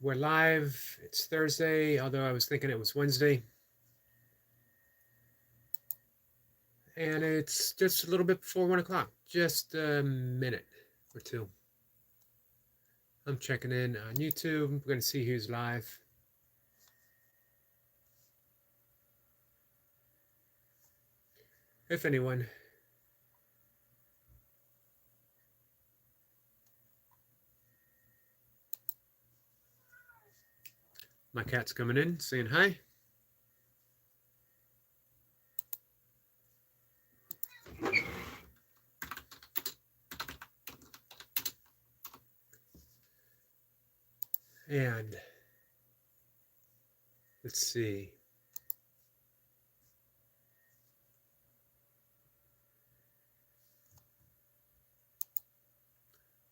We're live. It's Thursday, although I was thinking it was Wednesday. And it's just a little bit before 1 o'clock. Just a minute or two. I'm checking in on YouTube. We're going to see who's live. If anyone. My cat's coming in, saying hi. And let's see.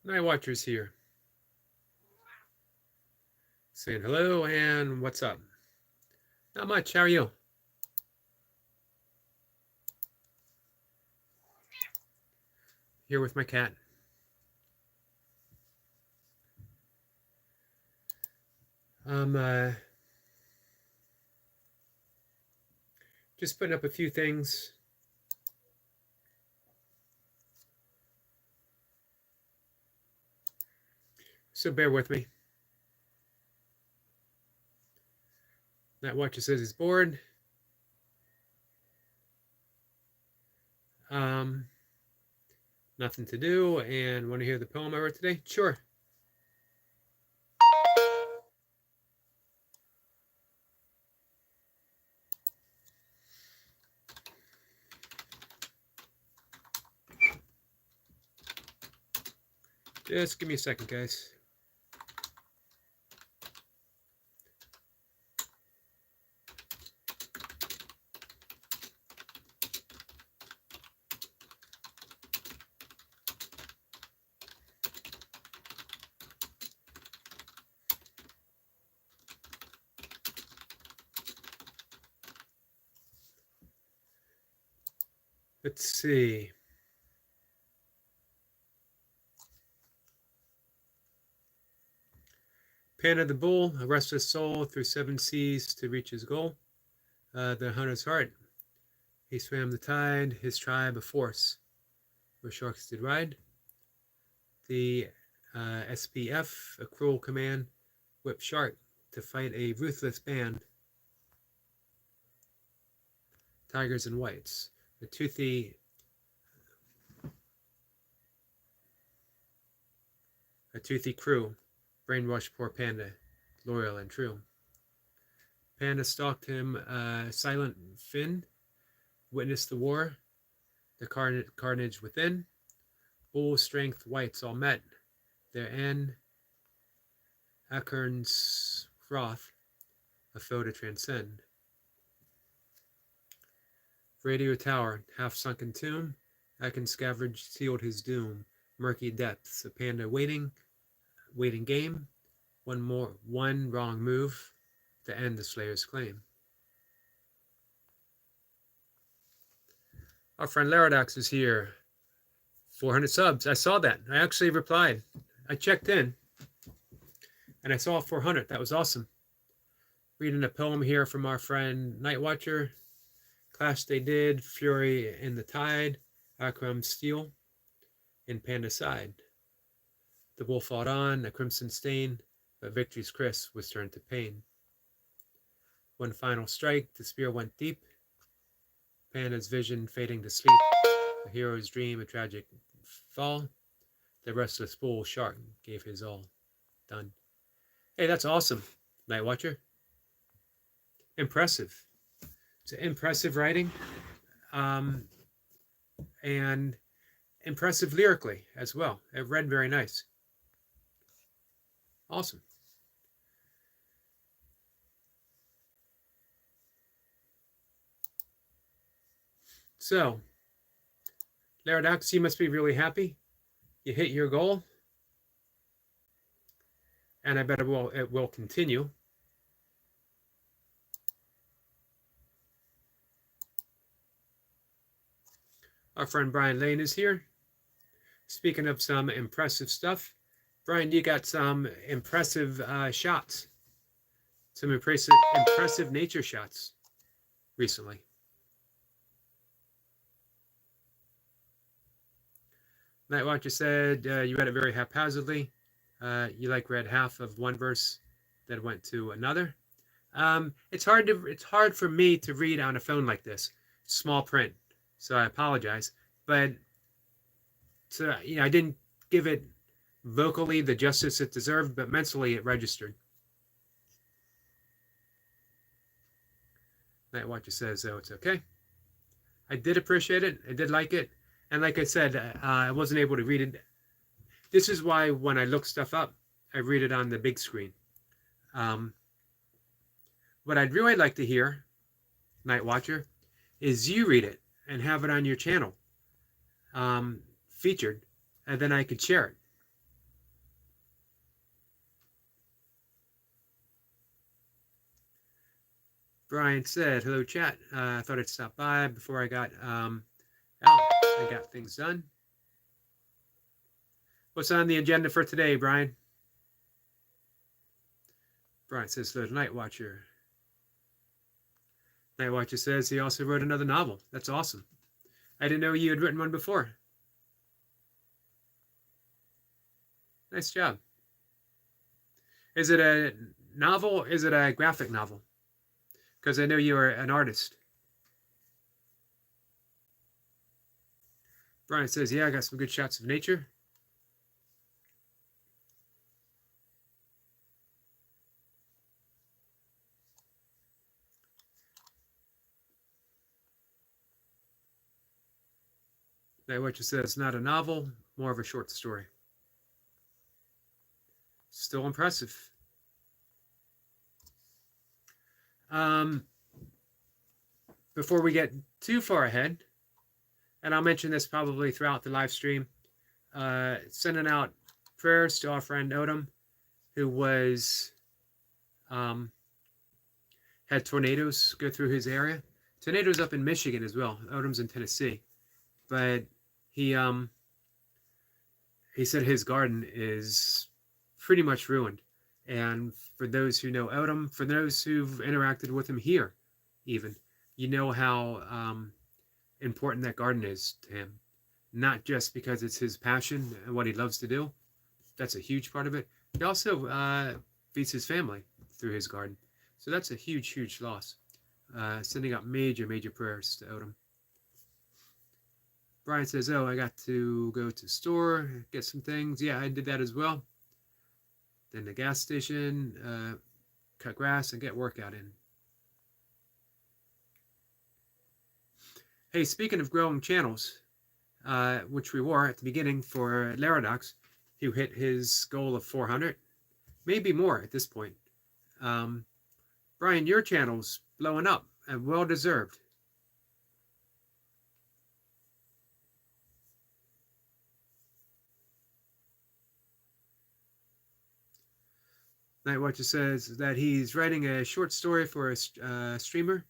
Night Watchers here. Saying hello and what's up? Not much. How are you? Here with my cat. Just putting up a few things. So bear with me. Night Watcher says he's bored. Nothing to do, and want to hear the poem I wrote today? Sure. Just give me a second, guys. Let's see. Panda the bull, a restless soul through 7 seas to reach his goal. The hunter's heart. He swam the tide, his tribe a force, where sharks did ride. The SPF, a cruel command, whipped shark to fight a ruthless band. Tigers and whites, a toothy crew, brainwashed poor panda, loyal and true. Panda stalked him, silent fin, witnessed the war, the carnage within. Bull strength whites all met, their end, Acorn's wrath, a foe to transcend. Radio tower, half sunken tomb, Acorn scavenged sealed his doom. Murky depths, a panda waiting game. One wrong move to end the Slayer's claim. Our friend Laradox is here. 400 subs. I saw that. I actually replied. I checked in and I saw 400. That was awesome. Reading a poem here from our friend Night Watcher. Clash they did, fury in the tide, Akram steel in panda side. The bull fought on, a crimson stain, but victory's kiss was turned to pain. One final strike, the spear went deep, panda's vision fading to sleep, a hero's dream, a tragic fall, the restless bull shark gave his all. Done. Hey, that's awesome, Night Watcher. Impressive. It's impressive writing, and impressive lyrically as well. It read very nice. Awesome. So, Laradox, you must be really happy. You hit your goal, and I bet it will continue. Our friend Brian Lane is here. Speaking of some impressive stuff, Brian, you got some impressive shots, some impressive nature shots recently. Night Watcher said you read it very haphazardly. You like read half of one verse that went to another. It's hard for me to read on a phone like this, small print. So I apologize, but I didn't give it vocally the justice it deserved, but mentally it registered. Night Watcher says, "Oh, it's okay." I did appreciate it. I did like it, and like I said, I wasn't able to read it. This is why when I look stuff up, I read it on the big screen. Um, what I'd really like to hear, Night Watcher, is you read it and have it on your channel, featured, and then I could share it. Brian said, "Hello, chat. I thought I'd stop by before I got out. I got things done." What's on the agenda for today, Brian? Brian says, "Hello, Night Watcher." Night Watcher says he also wrote another novel. That's awesome. I didn't know you had written one before. Nice job. Is it a novel? Is it a graphic novel? Because I know you are an artist. Brian says, "Yeah, I got some good shots of nature." Night Watcher says, "Not a novel, more of a short story." Still impressive. Before we get too far ahead, and I'll mention this probably throughout the live stream, sending out prayers to our friend Odom, who was had tornadoes go through his area. Tornadoes up in Michigan as well. Odom's in Tennessee, but he said his garden is pretty much ruined. And for those who know Odom, for those who've interacted with him here, even, you know how important that garden is to him. Not just because it's his passion and what he loves to do. That's a huge part of it. He also feeds his family through his garden. So that's a huge, huge loss. Sending out major, major prayers to Odom. Brian says, "Oh, I got to go to the store, get some things." Yeah, I did that as well. Then the gas station, cut grass, and get workout in. Hey, speaking of growing channels, which we were at the beginning for Laradox, who hit his goal of 400, maybe more at this point. Brian, your channel's blowing up and well deserved. Night Watcher says that he's writing a short story for a streamer.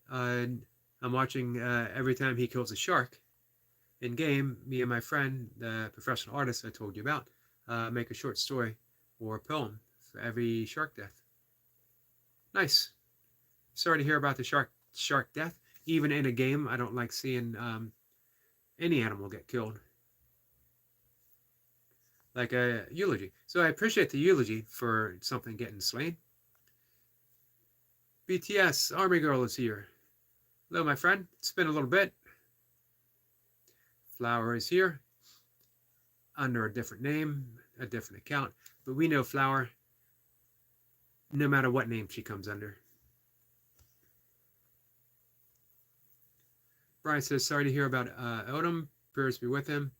I'm watching every time he kills a shark in game. Me and my friend, the professional artist I told you about, make a short story or a poem for every shark death. Nice. Sorry to hear about the shark death. Even in a game, I don't like seeing any animal get killed. Like a eulogy. So I appreciate the eulogy for something getting slain. BTS Army Girl is here. Hello, my friend. It's been a little bit. Flower is here under a different name, a different account, but we know Flower no matter what name she comes under. Brian says, "Sorry to hear about Odom. Prayers be with him.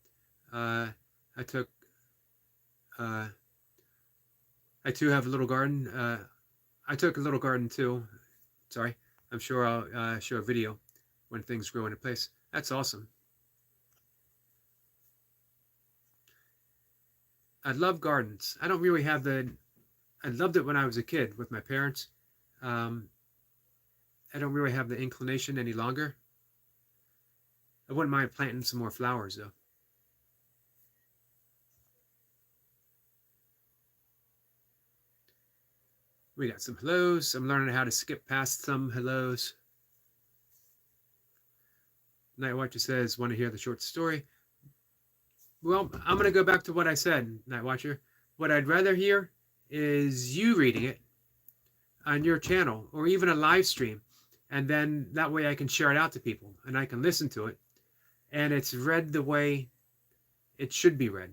I too have a little garden. I took a little garden too. Sorry. I'm sure I'll show a video when things grow into place." That's awesome. I love gardens. I don't really have I loved it when I was a kid with my parents. I don't really have the inclination any longer. I wouldn't mind planting some more flowers though. We got some hellos. I'm learning how to skip past some hellos. Night Watcher says, want to hear the short story? Well, I'm going to go back to what I said, Night Watcher. What I'd rather hear is you reading it on your channel or even a live stream. And then that way I can share it out to people and I can listen to it. And it's read the way it should be read.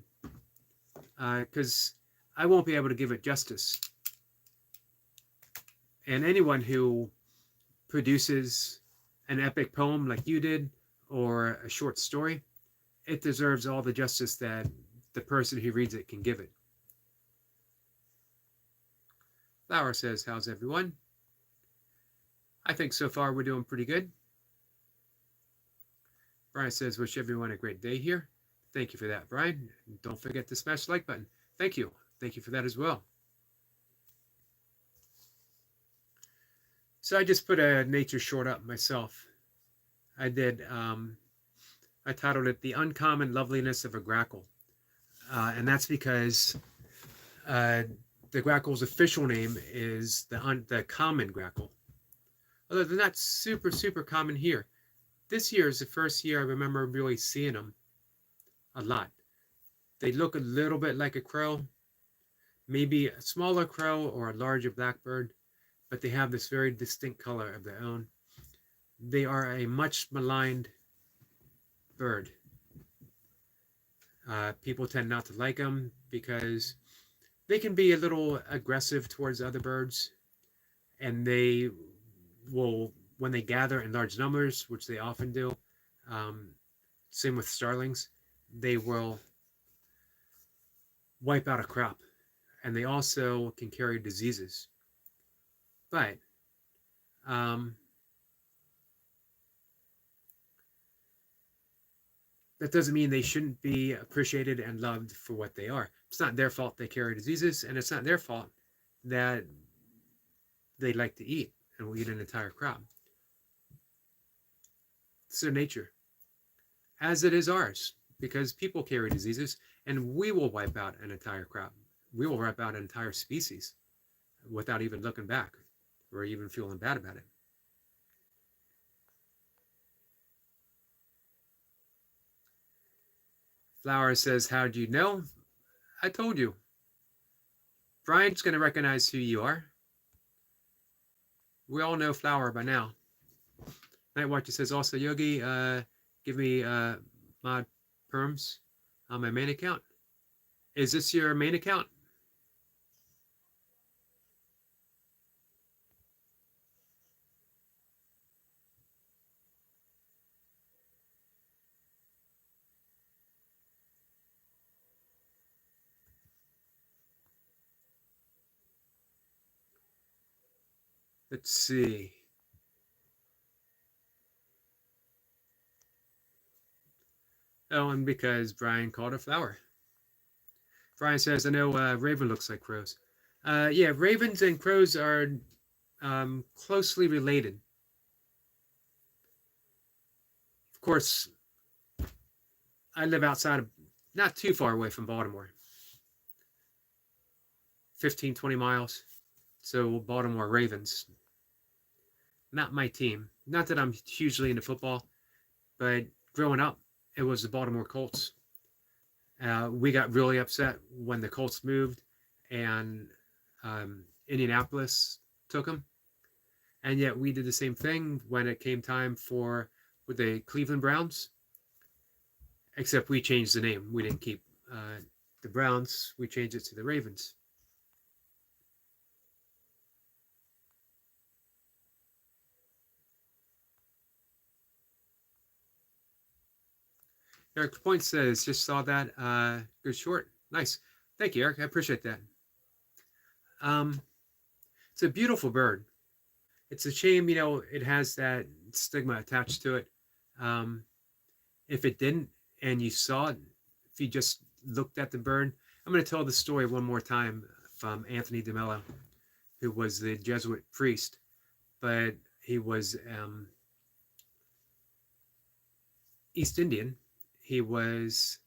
Because I won't be able to give it justice. And anyone who produces an epic poem like you did, or a short story, it deserves all the justice that the person who reads it can give it. Flower says, how's everyone? I think so far we're doing pretty good. Brian says, wish everyone a great day here. Thank you for that, Brian. Don't forget to smash the like button. Thank you. Thank you for that as well. So I just put a nature short up myself. I did, I titled it The Uncommon Loveliness of a Grackle. And that's because the grackle's official name is the common grackle. Although they're not super, super common here. This year is the first year I remember really seeing them a lot. They look a little bit like a crow, maybe a smaller crow or a larger blackbird, but they have this very distinct color of their own. They are a much maligned bird. People tend not to like them because they can be a little aggressive towards other birds, and they will, when they gather in large numbers, which they often do, same with starlings, they will wipe out a crop, and they also can carry diseases. But that doesn't mean they shouldn't be appreciated and loved for what they are. It's not their fault they carry diseases, and it's not their fault that they like to eat and will eat an entire crop. It's their nature, as it is ours, because people carry diseases, and we will wipe out an entire crop. We will wipe out an entire species without even looking back or even feeling bad about it. Flower says, how do you know? I told you. Brian's going to recognize who you are. We all know Flower by now. Night Watcher says, also, Yogi, give me mod perms on my main account. Is this your main account? Let's see. Oh, and because Brian called her Flower. Brian says, I know Raven looks like crows. Yeah, ravens and crows are closely related. Of course, I live outside of, not too far away from Baltimore. 15, 20 miles. So Baltimore Ravens. Not my team. Not that I'm hugely into football, but growing up, it was the Baltimore Colts. We got really upset when the Colts moved and Indianapolis took them. And yet we did the same thing when it came time for with the Cleveland Browns. Except we changed the name. We didn't keep the Browns. We changed it to the Ravens. Eric Point says, just saw that. Good short. Nice. Thank you, Eric. I appreciate that. It's a beautiful bird. It's a shame, you know, it has that stigma attached to it. If it didn't, and you saw it, if you just looked at the bird, I'm going to tell the story one more time from Anthony DeMello, who was the Jesuit priest, but he was East Indian. He was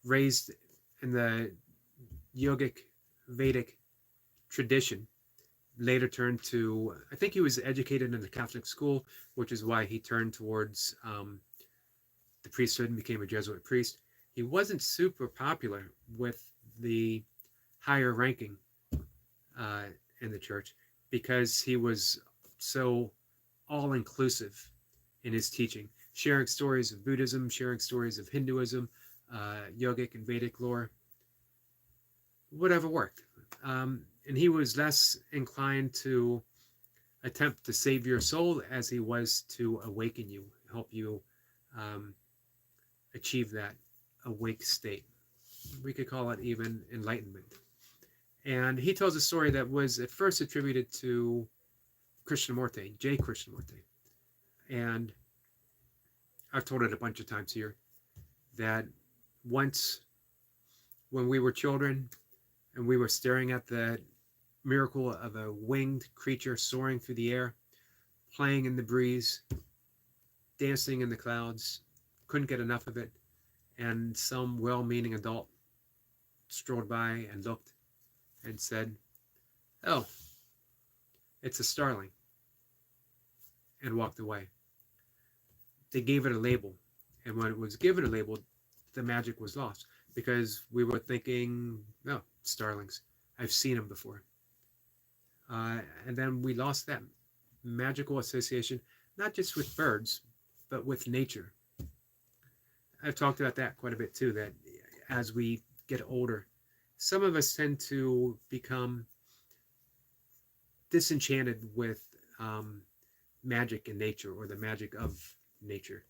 raised in the yogic Vedic tradition, later turned to, I think he was educated in the Catholic school, which is why he turned towards the priesthood and became a Jesuit priest. He wasn't super popular with the higher ranking uh, in the church because he was so all inclusive in his teaching, sharing stories of Buddhism, sharing stories of Hinduism, yogic and Vedic lore, whatever worked. And he was less inclined to attempt to save your soul as he was to awaken you, help you um, achieve that awake state. We could call it even enlightenment. And he tells a story that was at first attributed to Krishnamurti, J. Krishnamurti. And I've told it a bunch of times here that once when we were children and we were staring at the miracle of a winged creature soaring through the air, playing in the breeze, dancing in the clouds, couldn't get enough of it, and some well-meaning adult strolled by and looked and said, "Oh, it's a starling," and walked away. They gave it a label, and when it was given a label, the magic was lost because we were thinking, "Oh, starlings, I've seen them before." And then we lost that magical association, not just with birds, but with nature. I've talked about that quite a bit too, that as we get older, some of us tend to become disenchanted with magic in nature or the magic of nature.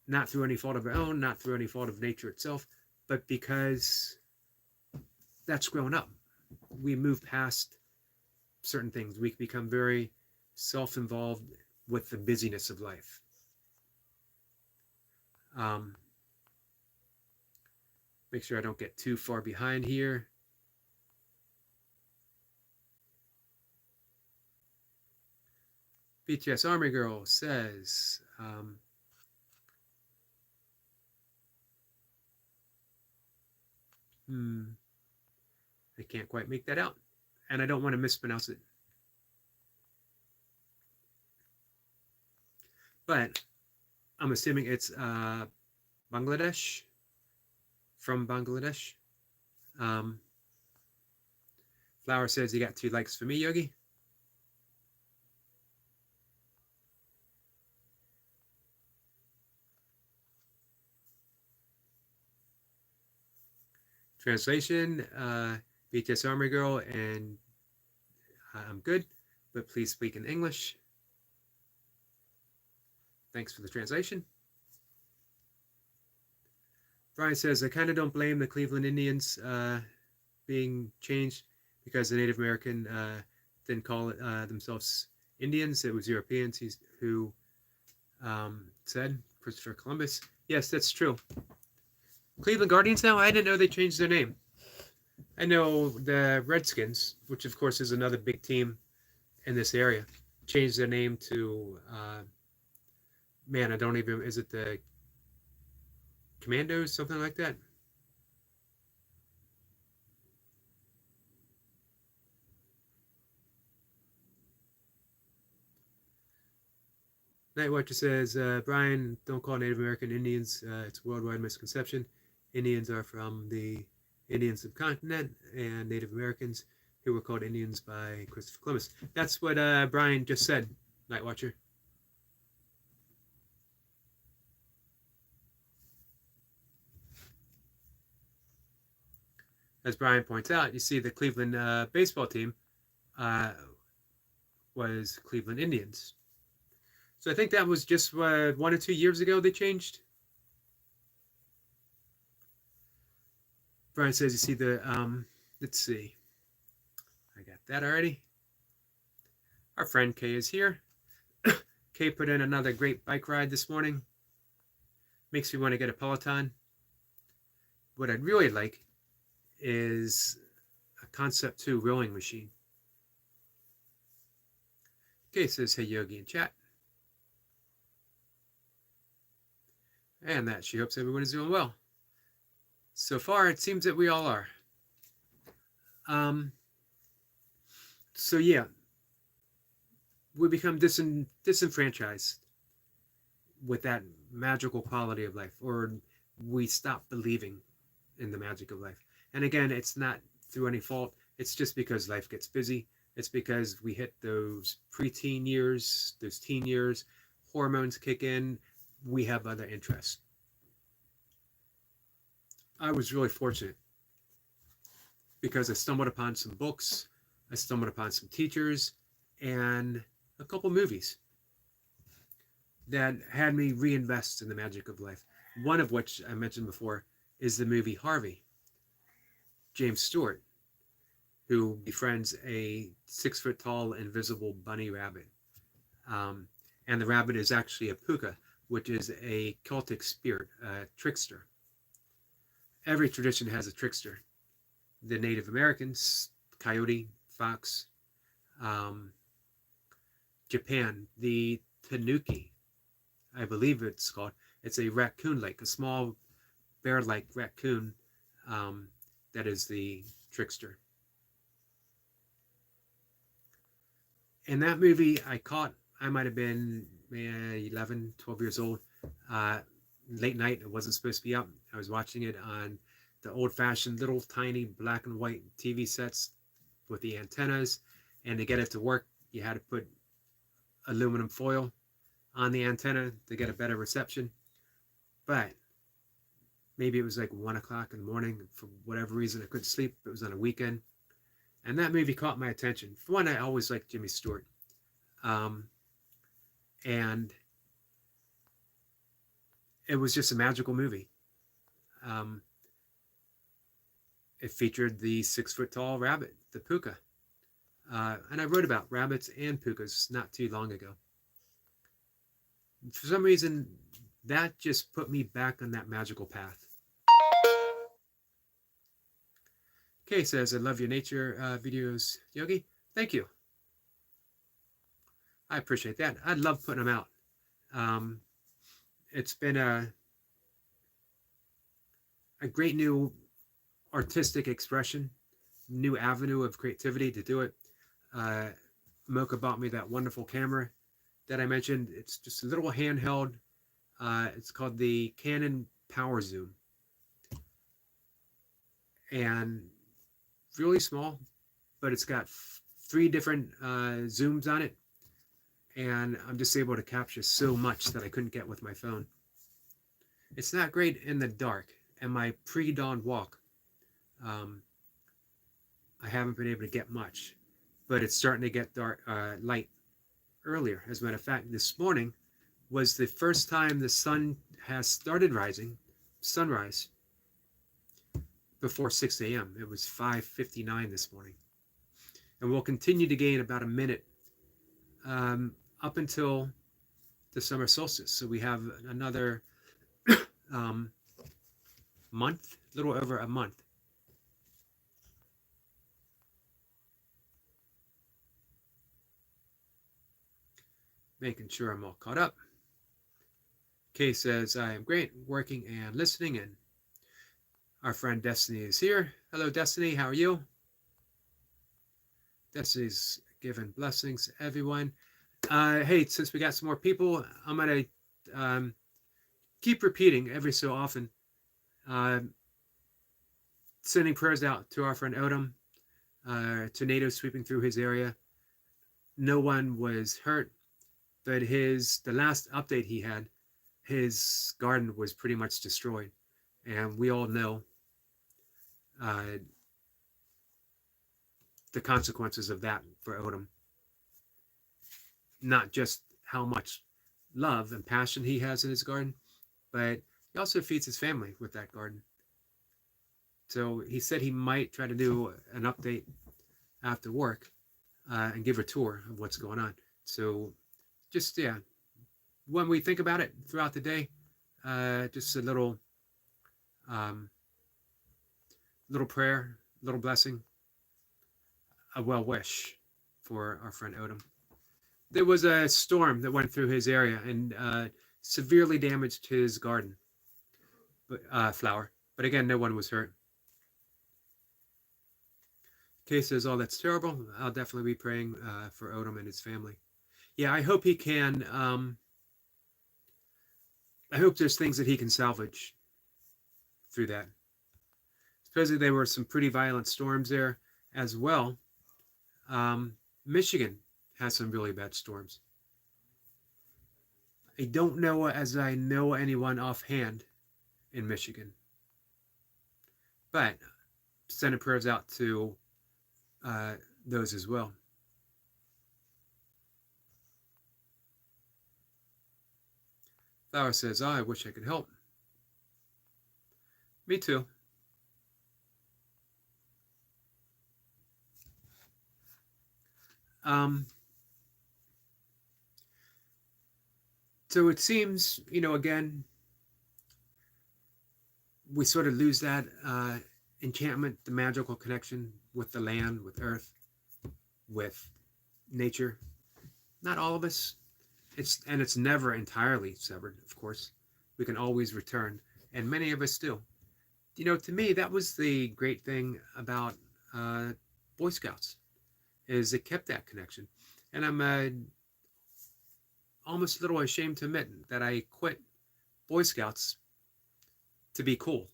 Not through any fault of our own, not through any fault of nature itself, but because that's grown up. We move past certain things. We become very self-involved with the busyness of life. Make sure I don't get too far behind here. BTS Army Girl says, I can't quite make that out, and I don't want to mispronounce it. But I'm assuming it's Bangladesh, from Bangladesh. Flower says you got 2 likes for me, Yogi. Translation, BTS Army Girl, and I'm good, but please speak in English. Thanks for the translation. Brian says, I kind of don't blame the Cleveland Indians being changed because the Native American didn't call it themselves Indians. It was Europeans who said, Christopher Columbus. Yes, that's true. Cleveland Guardians now? I didn't know they changed their name. I know the Redskins, which of course is another big team in this area, changed their name to, man, I don't even, is it the Commandos, something like that? Nightwatcher says, Brian, don't call Native American Indians. It's a worldwide misconception. Indians are from the Indian subcontinent, and Native Americans who were called Indians by Christopher Columbus. That's what Brian just said, Nightwatcher. As Brian points out, you see the Cleveland baseball team was Cleveland Indians. So I think that was just 1 or 2 years ago they changed. Brian says you see the, let's see. I got that already. Our friend Kay is here. Kay put in another great bike ride this morning. Makes me want to get a Peloton. What I'd really like is a Concept 2 rowing machine. Kay says, hey Yogi in chat. And that she hopes everyone is doing well. So far, it seems that we all are. So yeah, we become disenfranchised with that magical quality of life, or we stop believing in the magic of life. And again, it's not through any fault. It's just because life gets busy. It's because we hit those preteen years, those teen years, hormones kick in, we have other interests. I was really fortunate because I stumbled upon some books, I stumbled upon some teachers, and a couple movies that had me reinvest in the magic of life. One of which I mentioned before is the movie Harvey. James Stewart, who befriends a 6 foot tall invisible bunny rabbit. Um, and the rabbit is actually a puka, which is a Celtic spirit, a trickster. Every tradition has a trickster. The Native Americans, coyote, fox. Um, Japan, the tanuki, I believe it's called. It's a raccoon-like, a small bear-like raccoon that is the trickster. In that movie, I might have been 11, 12 years old. Late night, it wasn't supposed to be up. I was watching it on the old-fashioned little tiny black and white TV sets with the antennas. And to get it to work, you had to put aluminum foil on the antenna to get a better reception. But maybe it was like 1 o'clock in the morning. For whatever reason, I couldn't sleep. It was on a weekend. And that movie caught my attention. For one, I always liked Jimmy Stewart. And it was just a magical movie. It featured the 6 foot tall rabbit, the puka. And I wrote about rabbits and pukas not too long ago. For some reason, that just put me back on that magical path. Kay says, I love your nature videos, Yogi. Thank you. I appreciate that. I love putting them out. It's been a great new artistic expression, new avenue of creativity to do it. Mocha bought me that wonderful camera that I mentioned. It's just a little handheld. It's called the Canon Power Zoom. And really small, but it's got 3 different zooms on it. And I'm just able to capture so much that I couldn't get with my phone. It's not great in the dark. And my pre-dawn walk, I haven't been able to get much. But it's starting to get dark, light earlier. As a matter of fact, this morning was the first time the sun has started rising, sunrise, before 6 a.m. It was 5:59 this morning. And we'll continue to gain about a minute up until the summer solstice. So we have another month, a little over a month. Making sure I'm all caught up. Kay says, I am great, working and listening, and our friend Destiny is here. Hello, Destiny. How are you? Destiny's giving blessings, everyone. Hey, since we got some more people, I'm going to keep repeating every so often, sending prayers out to our friend Odom. Tornado sweeping through his area. No one was hurt, but the last update he had, his garden was pretty much destroyed. And we all know the consequences of that for Odom. Not just how much love and passion he has in his garden, but he also feeds his family with that garden. So he said he might try to do an update after work and give a tour of what's going on. So just, yeah, when we think about it throughout the day, just a little prayer, little blessing, a well wish for our friend Odom. There was a storm that went through his area and severely damaged his garden, flower. But again, no one was hurt. Kay says, "Oh, that's terrible. I'll definitely be praying for Odom and his family." Yeah, I hope he can. I hope there's things that he can salvage through that. Supposedly there were some pretty violent storms there as well. Michigan has some really bad storms. I don't know as I know anyone offhand in Michigan, but sending prayers out to those as well. Flower says, "Oh, I wish I could help." Me too. So it seems, again, we sort of lose that enchantment, the magical connection with the land, with earth, with nature. Not all of us. It's never entirely severed, of course. We can always return, and many of us do. To me, that was the great thing about Boy Scouts, is it kept that connection. And I'm almost a little ashamed to admit that I quit Boy Scouts to be cool.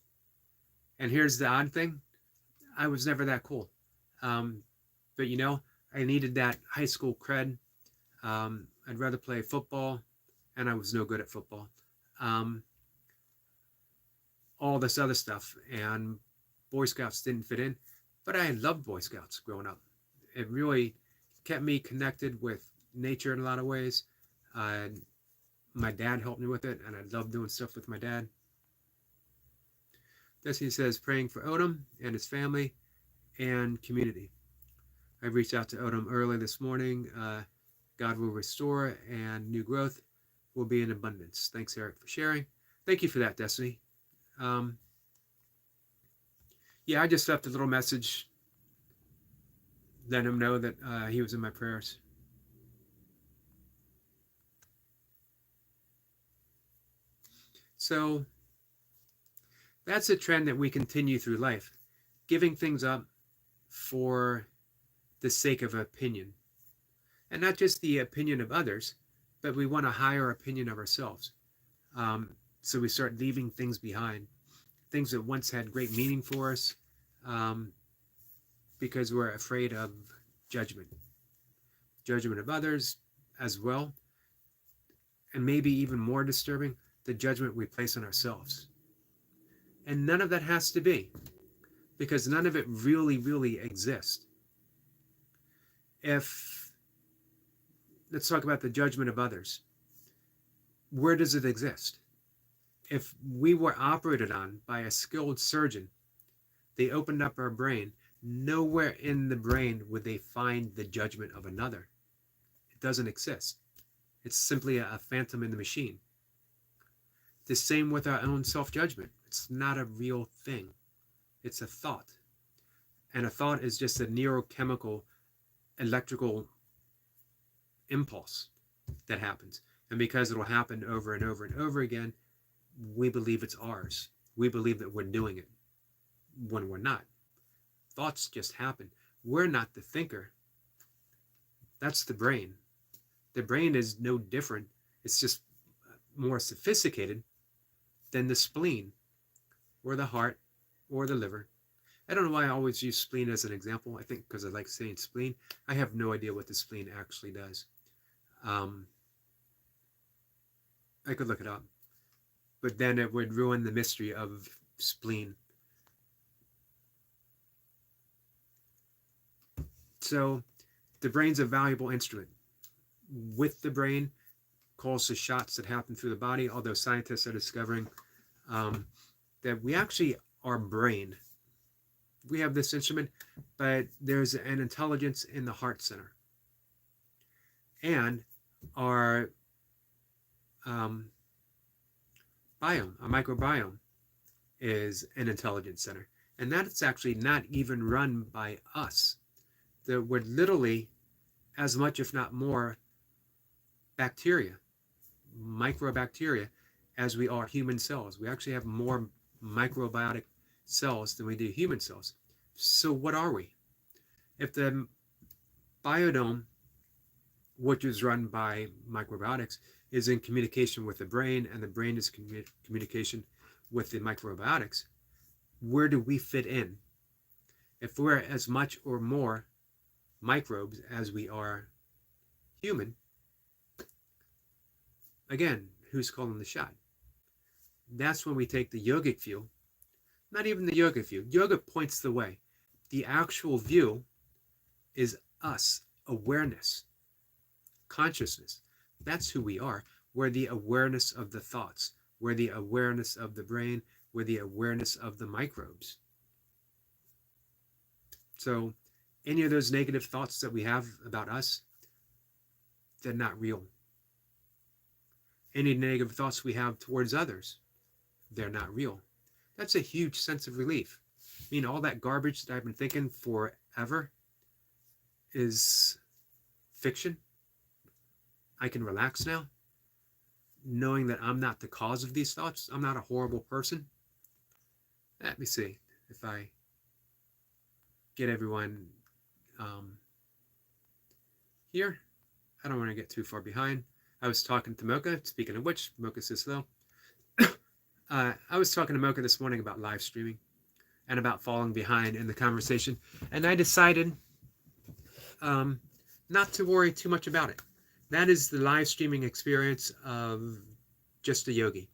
And here's the odd thing: I was never that cool. But I needed that high school cred. I'd rather play football, and I was no good at football. All this other stuff, and Boy Scouts didn't fit in. But I loved Boy Scouts growing up. It really kept me connected with nature in a lot of ways. My dad helped me with it, and I loved doing stuff with my dad. Destiny says, "Praying for Odom and his family and community. I reached out to Odom early this morning. God will restore, and new growth will be in abundance." Thanks, Eric, for sharing. Thank you for that, Destiny. Yeah, I just left a little message, letting him know that he was in my prayers. So that's a trend that we continue through life, giving things up for the sake of opinion. And not just the opinion of others, but we want a higher opinion of ourselves. So we start leaving things behind, things that once had great meaning for us, because we're afraid of judgment of others as well, and maybe even more disturbing, the judgment we place on ourselves. And none of that has to be, because none of it really, really exists. Let's talk about the judgment of others. Where does it exist? If we were operated on by a skilled surgeon, they opened up our brain, nowhere in the brain would they find the judgment of another. It doesn't exist. It's simply a phantom in the machine. The same with our own self-judgment. It's not a real thing. It's a thought. And a thought is just a neurochemical, electrical impulse that happens. And because it'll happen over and over and over again, we believe it's ours. We believe that we're doing it when we're not. Thoughts just happen. We're not the thinker. That's the brain. The brain is no different. It's just more sophisticated than the spleen or the heart or the liver. I don't know why I always use spleen as an example. I think because I like saying spleen. I have no idea what the spleen actually does. I could look it up. But then it would ruin the mystery of spleen. So the brain's a valuable instrument. With the brain calls the shots that happen through the body, although scientists are discovering that we actually are brain. We have this instrument, but there's an intelligence in the heart center. And our microbiome is an intelligence center. And that's actually not even run by us. We're literally as much, if not more, bacteria, microbacteria, as we are human cells. We actually have more microbiotic cells than we do human cells. So what are we? If the biodome, which is run by microbiotics, is in communication with the brain, and the brain is communication with the microbiotics, where do we fit in? If we're as much or more microbes as we are human, again, who's calling the shot? That's when we take the yogic view. Not even the yogic view. Yoga points the way. The actual view is us, awareness, consciousness. That's who we are. We're the awareness of the thoughts. We're the awareness of the brain. We're the awareness of the microbes. So any of those negative thoughts that we have about us, they're not real. Any negative thoughts we have towards others, they're not real. That's a huge sense of relief. I mean, all that garbage that I've been thinking forever is fiction. I can relax now, knowing that I'm not the cause of these thoughts. I'm not a horrible person. Let me see if I get everyone here. I don't want to get too far behind. I was talking to Mocha. Speaking of which, Mocha says hello. I was talking to Mocha this morning about live streaming and about falling behind in the conversation. And I decided not to worry too much about it. That is the live streaming experience of just a yogi.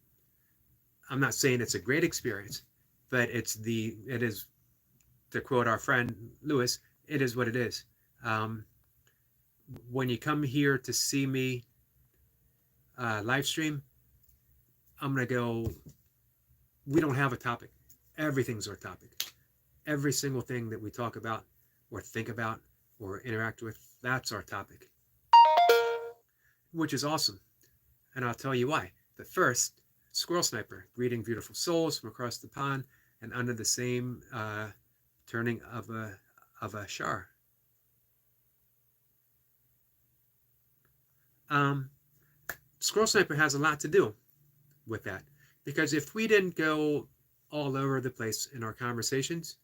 I'm not saying it's a great experience, but it is, to quote our friend Lewis, it is what it is. When you come here to see me live stream, I'm going to go, we don't have a topic. Everything's our topic. Every single thing that we talk about or think about or interact with, that's our topic. Which is awesome. And I'll tell you why. But first, Squirrel Sniper, greeting beautiful souls from across the pond and under the same turning of a shar. Squirrel Sniper has a lot to do with that. Because if we didn't go all over the place in our conversations,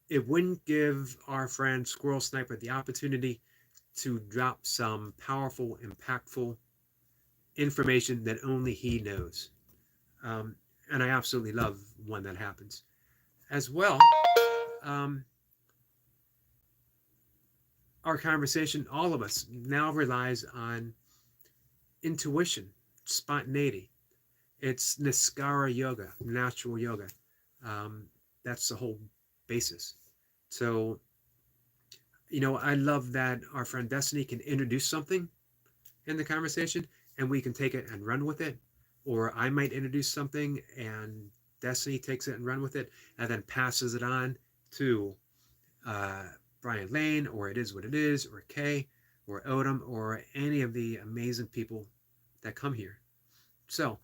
it wouldn't give our friend Squirrel Sniper the opportunity to drop some powerful, impactful information that only he knows. And I absolutely love when that happens. As well, our conversation, all of us, now relies on intuition, spontaneity. It's Niskara yoga, natural yoga. That's the whole basis. So, I love that our friend Destiny can introduce something in the conversation and we can take it and run with it. Or I might introduce something and Destiny takes it and run with it and then passes it on to Brian Lane, or It Is What It Is, or Kay, or Odom, or any of the amazing people that come here. So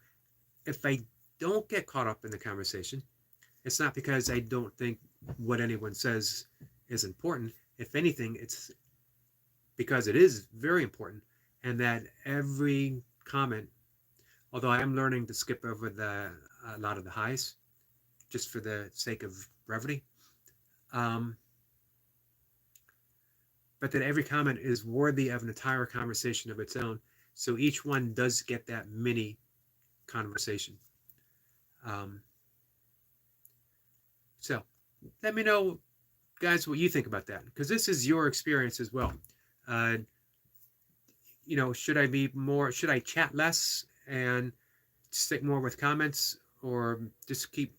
if I don't get caught up in the conversation, it's not because I don't think what anyone says is important. If anything, it's because it is very important, and that every comment, although I am learning to skip over a lot of the highs, just for the sake of brevity, but that every comment is worthy of an entire conversation of its own. So each one does get that mini conversation. So let me know, guys, what you think about that, because this is your experience as well. Should I chat less and stick more with comments, or just keep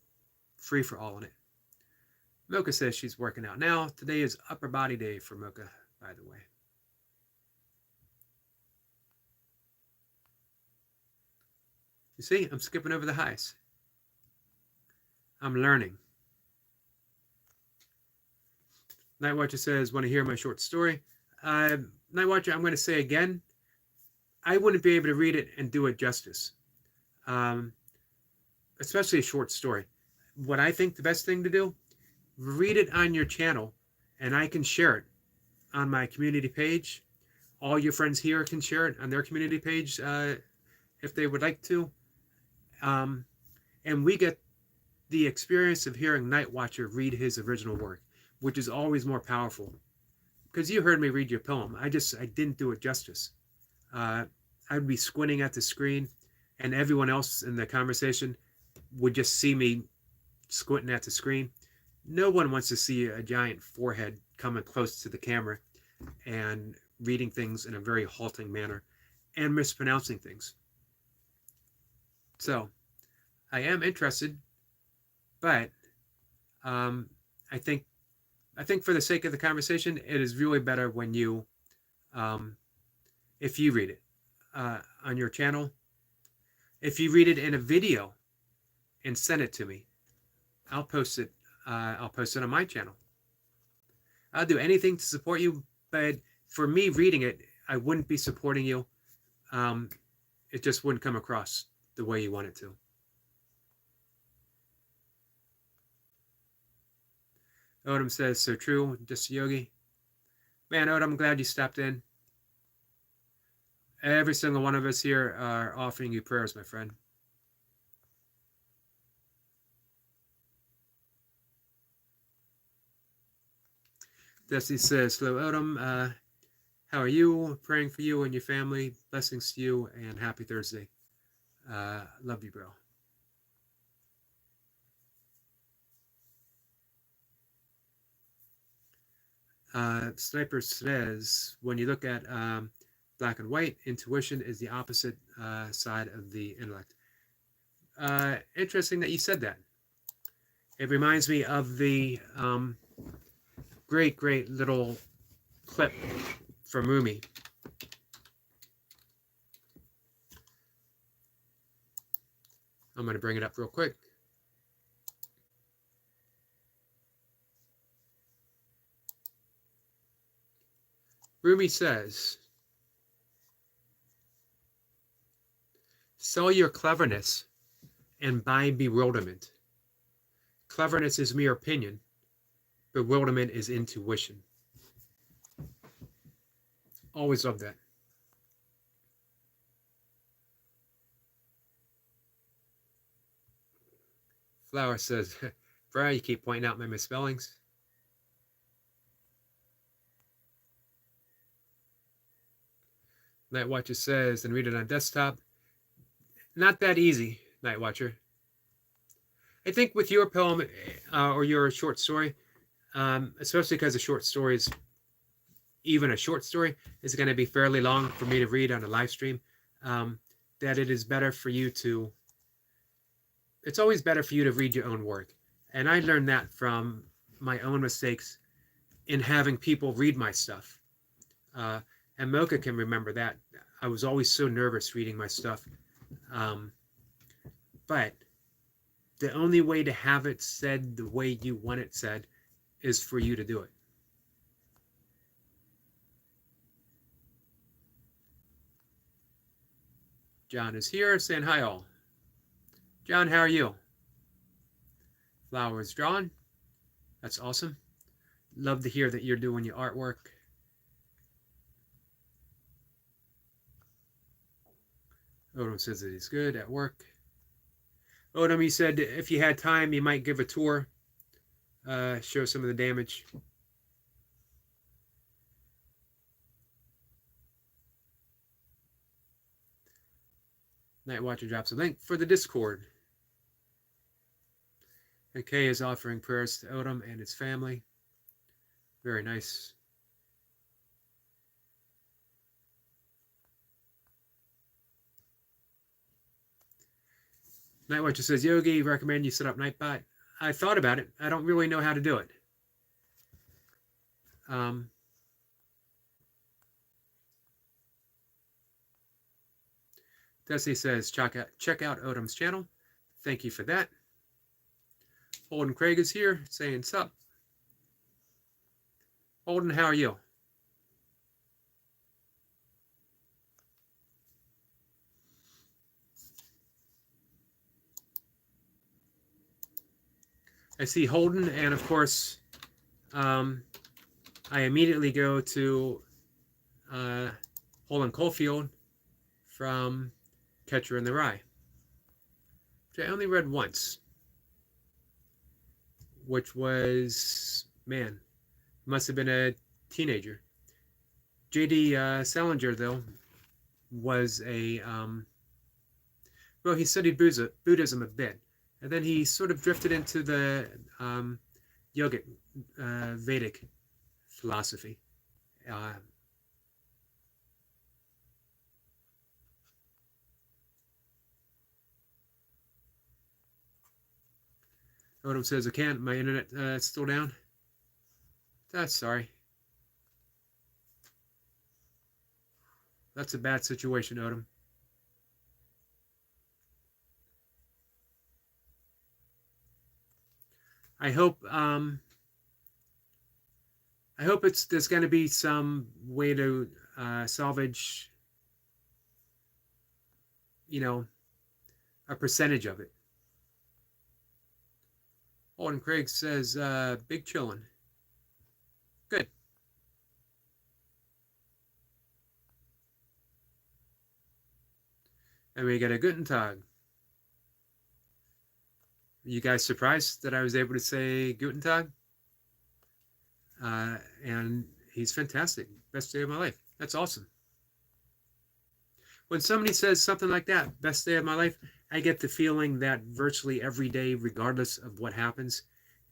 free for all in it? Mocha says she's working out now. Today is upper body day for Mocha, by the way. You see, I'm skipping over the highs. I'm learning. Nightwatcher says, want to hear my short story? Nightwatcher, I'm going to say again, I wouldn't be able to read it and do it justice. Especially a short story. What I think the best thing to do, read it on your channel, and I can share it on my community page. All your friends here can share it on their community page if they would like to. And we get the experience of hearing Nightwatcher read his original work, which is always more powerful. Because you heard me read your poem. I didn't do it justice. I would be squinting at the screen, and everyone else in the conversation would just see me squinting at the screen. No one wants to see a giant forehead coming close to the camera and reading things in a very halting manner and mispronouncing things. So I am interested, but I think for the sake of the conversation, it is really better when you, if you read it on your channel. If you read it in a video and send it to me, I'll post it. I'll post it on my channel. I'll do anything to support you, but for me reading it, I wouldn't be supporting you. It just wouldn't come across the way you want it to. Odom says, so true, just Yogi. Man, Odom, I'm glad you stopped in. Every single one of us here are offering you prayers, my friend. Destiny says, hello, Odom. How are you? Praying for you and your family. Blessings to you and happy Thursday. Love you, bro. Sniper says, when you look at black and white, intuition is the opposite side of the intellect. Interesting that you said that. It reminds me of the great little clip from Rumi. I'm going to bring it up real quick. Rumi says, sell your cleverness and buy bewilderment. Cleverness is mere opinion. Bewilderment is intuition. Always love that. Flower says, Brian, you keep pointing out my misspellings. Nightwatcher says, and read it on desktop. Not that easy, Nightwatcher. I think with your poem or your short story, especially because a short story is, even a short story, is going to be fairly long for me to read on a live stream, that it is better for you to, it's always better for you to read your own work. And I learned that from my own mistakes in having people read my stuff. And Mocha can remember that. I was always so nervous reading my stuff. But the only way to have it said the way you want it said is for you to do it. John is here saying hi all. John, how are you? Flowers drawn. That's awesome. Love to hear that you're doing your artwork. Odom says that he's good at work. Odom, he said if you had time, you might give a tour, show some of the damage. Nightwatcher drops a link for the Discord. McKay is offering prayers to Odom and his family. Very nice. Nightwatcher says, Yogi, recommend you set up Nightbot. I thought about it. I don't really know how to do it. Desi says, check out Odom's channel. Thank you for that. Holden Craig is here saying, sup. Holden, how are you? I see Holden, and of course, I immediately go to Holden Caulfield from Catcher in the Rye, which I only read once, which was, man, Must have been a teenager. J.D. Salinger, though, was well, he studied Buddhism a bit, and then he sort of drifted into the yogic Vedic philosophy. Uh, Odom says, I can't, my internet is still down. That's sorry. That's a bad situation, Odom. I hope there's going to be some way to salvage, a percentage of it. Holden Craig says, big chillin'. Good. And we get a Guten Tag. You guys surprised that I was able to say Guten Tag? And he's fantastic. Best day of my life. That's awesome. When somebody says something like that, best day of my life, I get the feeling that virtually every day, regardless of what happens,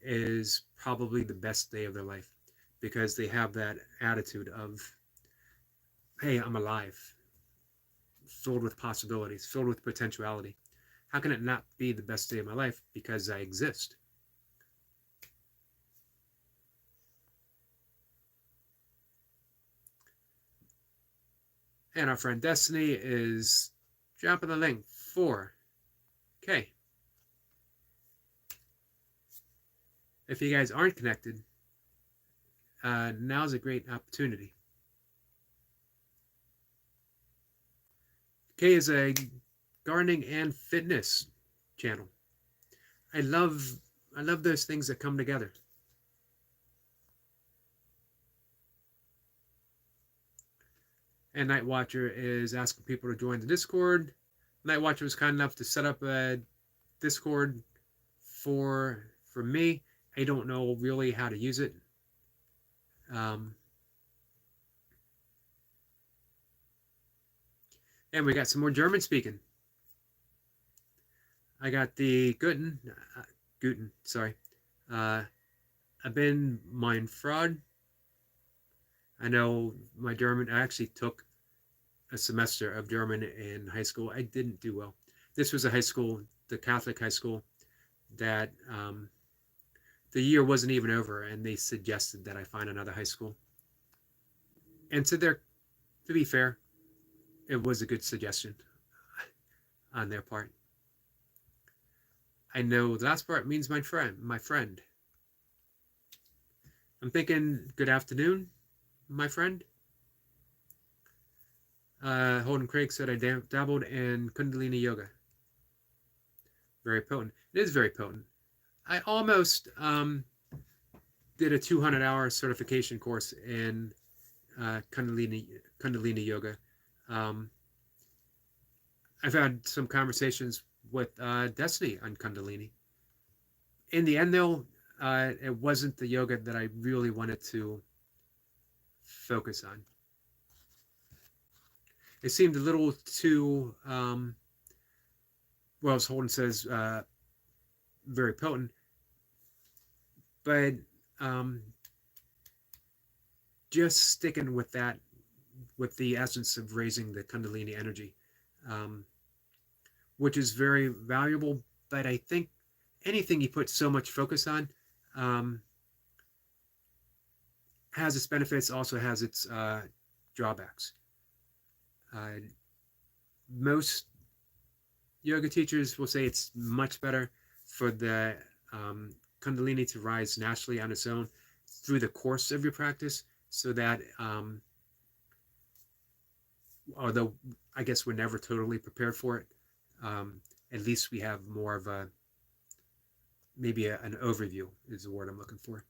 is probably the best day of their life, because they have that attitude of, hey, I'm alive, filled with possibilities, filled with potentiality. How can it not be the best day of my life? Because I exist. And our friend Destiny is dropping the link for Okay. If you guys aren't connected, now's a great opportunity. Kay is a gardening and fitness channel. I love those things that come together. And Night Watcher is asking people to join the Discord. Night Watcher was kind enough to set up a Discord for me. I don't know really how to use it. And we got some more German speaking. I got the Guten, sorry. I've been mein Freund. I know my German, I actually took a semester of German in high school. I didn't do well. This was a high school, the Catholic high school, that the year wasn't even over, and they suggested that I find another high school. And to be fair, it was a good suggestion on their part. I know the last part means my friend. I'm thinking good afternoon, my friend. Holden Craig said I dabbled in Kundalini Yoga. Very potent. It is very potent. I almost did a 200-hour certification course in Kundalini Yoga. I've had some conversations with Destiny on Kundalini. In the end, though, it wasn't the yoga that I really wanted to focus on. It seemed a little too, well, as Holden says, very potent, but just sticking with that, with the essence of raising the Kundalini energy, which is very valuable. But I think anything you put so much focus on has its benefits, also has its drawbacks. Most yoga teachers will say it's much better for the Kundalini to rise naturally on its own through the course of your practice, so that although I guess we're never totally prepared for it, at least we have more of a, maybe an overview is the word I'm looking for.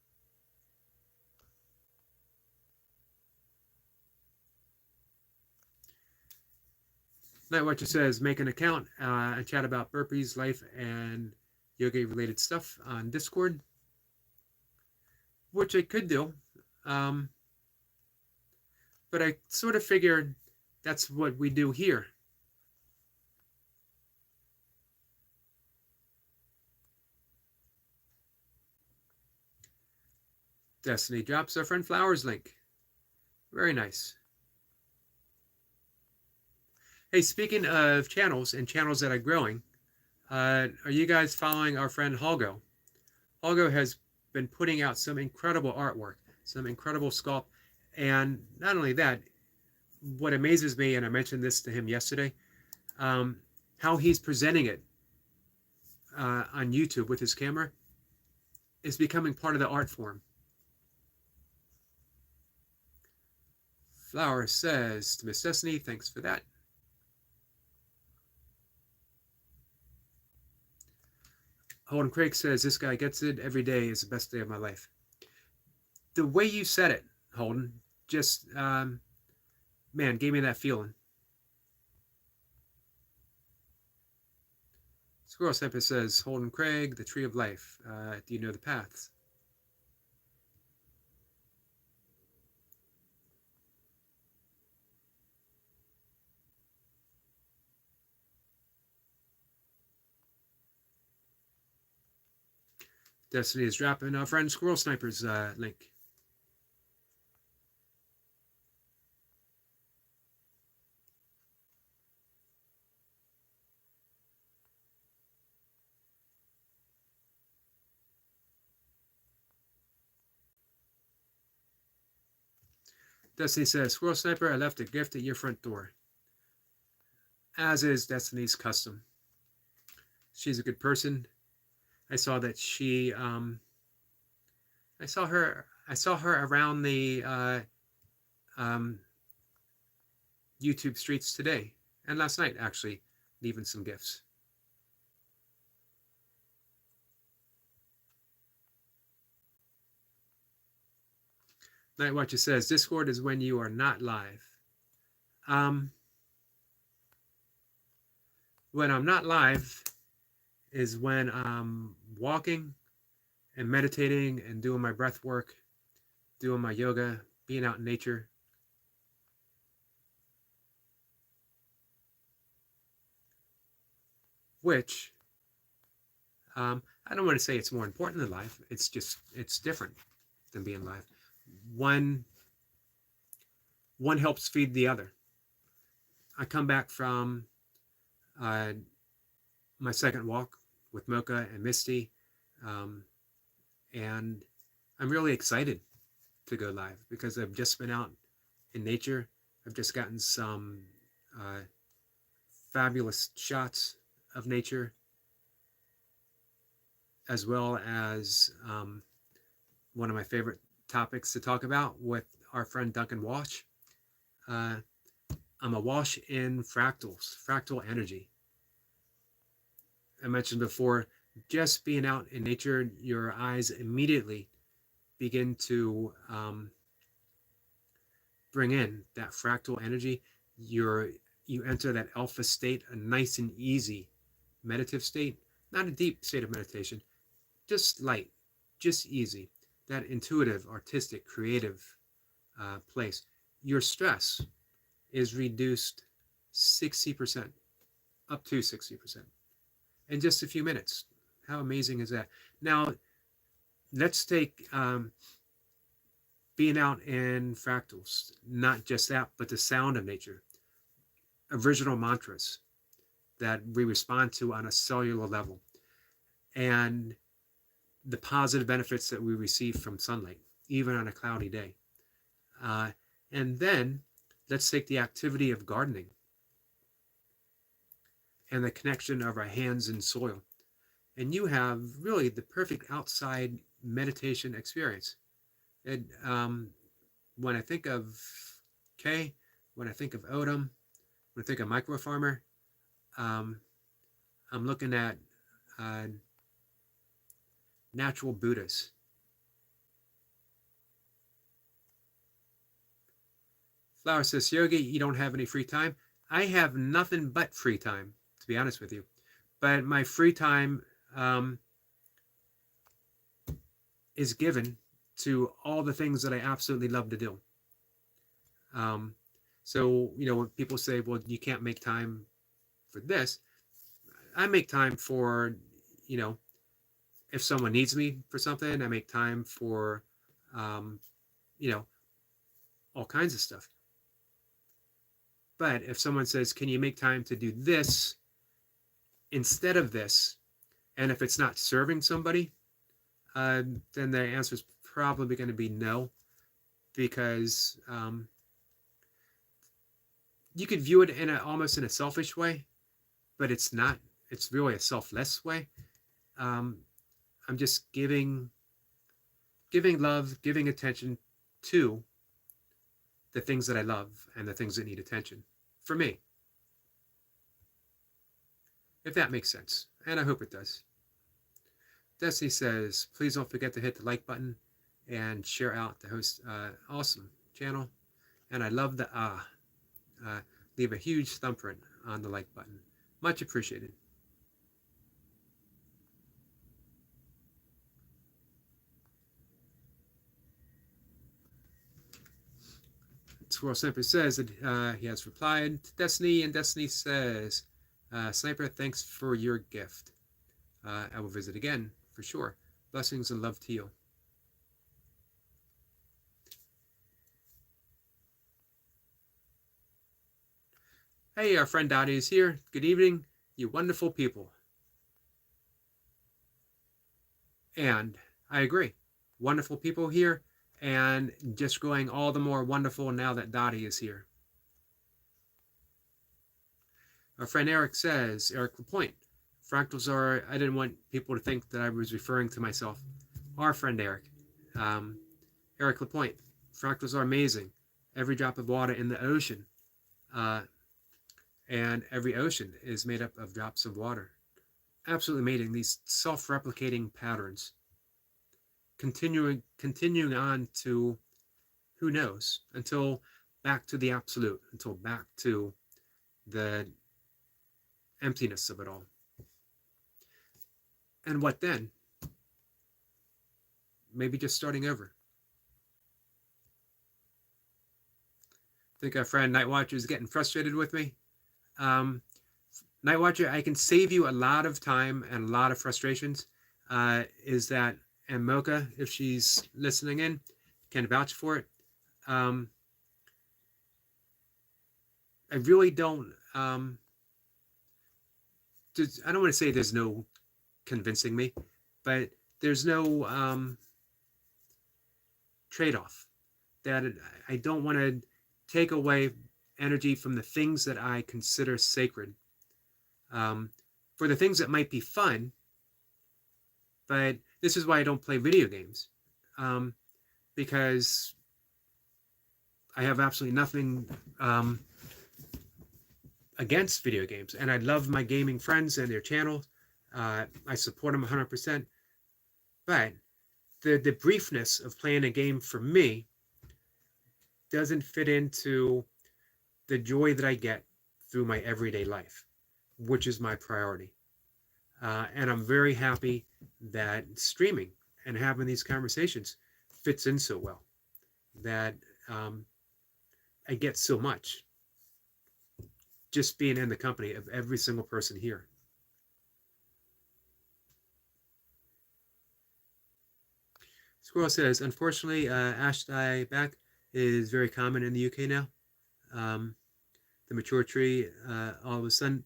Night Watcher says, make an account and chat about burpees, life, and yoga related stuff on Discord, which I could do. Um, but I sort of figured that's what we do here. Destiny drops our friend Flowers link. Very nice. Hey, speaking of channels and channels that are growing, are you guys following our friend Holgo? Holgo has been putting out some incredible artwork, some incredible sculpt, and not only that, what amazes me, and I mentioned this to him yesterday, how he's presenting it on YouTube with his camera is becoming part of the art form. Flower says to Miss Destiny, thanks for that. Holden Craig says, this guy gets it. Every day is the best day of my life. The way you said it, Holden, just, man, gave me that feeling. Squirrel Sniper says, Holden Craig, the tree of life. Do you know the paths? Destiny is dropping our friend Squirrel Sniper's link. Destiny says, Squirrel Sniper, I left a gift at your front door. As is Destiny's custom. She's a good person. I saw that she, I saw her around the YouTube streets today and last night, actually, leaving some gifts. Nightwatcher says, Discord is when you are not live. When I'm not live is when I'm walking and meditating and doing my breath work, doing my yoga, being out in nature. Which, I don't want to say it's more important than live. It's just, it's different than being live. One helps feed the other. I come back from my second walk with Mocha and Misty, and I'm really excited to go live because I've just been out in nature. I've just gotten some fabulous shots of nature, as well as one of my favorite topics to talk about with our friend Duncan Walsh. I'm a Walsh in fractals, fractal energy. I mentioned before, just being out in nature, your eyes immediately begin to bring in that fractal energy. You enter that alpha state, a nice and easy meditative state, not a deep state of meditation, just light, just easy, that intuitive, artistic, creative place. Your stress is reduced 60%, up to 60%, in just a few minutes. How amazing is that? Now, let's take being out in fractals, not just that, but the sound of nature, original mantras that we respond to on a cellular level, and the positive benefits that we receive from sunlight, even on a cloudy day. And then let's take the activity of gardening and the connection of our hands and soil. And you have really the perfect outside meditation experience. And when I think of Kay, when I think of Odom, when I think of Micro Farmer, I'm looking at natural Buddhas. Flower says, Yogi, you don't have any free time? I have nothing but free time, to be honest with you. But my free time is given to all the things that I absolutely love to do. So, when people say, well, you can't make time for this, I make time for, if someone needs me for something, I make time for, um, you know, all kinds of stuff. But if someone says, can you make time to do this instead of this? And if it's not serving somebody, then the answer is probably going to be no, because you could view it in almost in a selfish way, but it's not. It's really a selfless way. I'm just giving love, giving attention to the things that I love and the things that need attention for me. If that makes sense, and I hope it does. Destiny says, please don't forget to hit the like button and share out the host awesome channel. And I love the leave a huge thumbprint on the like button. Much appreciated. Squirrel Sniper says that he has replied to Destiny, and Destiny says, Sniper, thanks for your gift. I will visit again, for sure. Blessings and love to you. Hey, our friend Dottie is here. Good evening, you wonderful people. And I agree. Wonderful people here, and just growing all the more wonderful now that Dottie is here. Our friend Eric says, Eric Lapointe, fractals are, I didn't want people to think that I was referring to myself. Our friend Eric. Eric Lapointe, fractals are amazing. Every drop of water in the ocean, and every ocean is made up of drops of water. Absolutely amazing. These self-replicating patterns. Continuing on to, who knows, until back to the absolute, until back to the emptiness of it all. And what then? Maybe just starting over. I think our friend Nightwatcher is getting frustrated with me. Nightwatcher, I can save you a lot of time and a lot of frustrations. Is that, and Mocha, if she's listening in, can vouch for it. I really don't. I don't want to say there's no convincing me, but there's no trade-off. That I don't want to take away energy from the things that I consider sacred. For the things that might be fun, but this is why I don't play video games, because I have absolutely nothing against video games, and I love my gaming friends and their channels. I support them 100%, but the briefness of playing a game for me doesn't fit into the joy that I get through my everyday life, which is my priority. And I'm very happy that streaming and having these conversations fits in so well, that I get so much just being in the company of every single person here. Squirrel says, unfortunately, ash dieback is very common in the UK now. The mature tree, all of a sudden,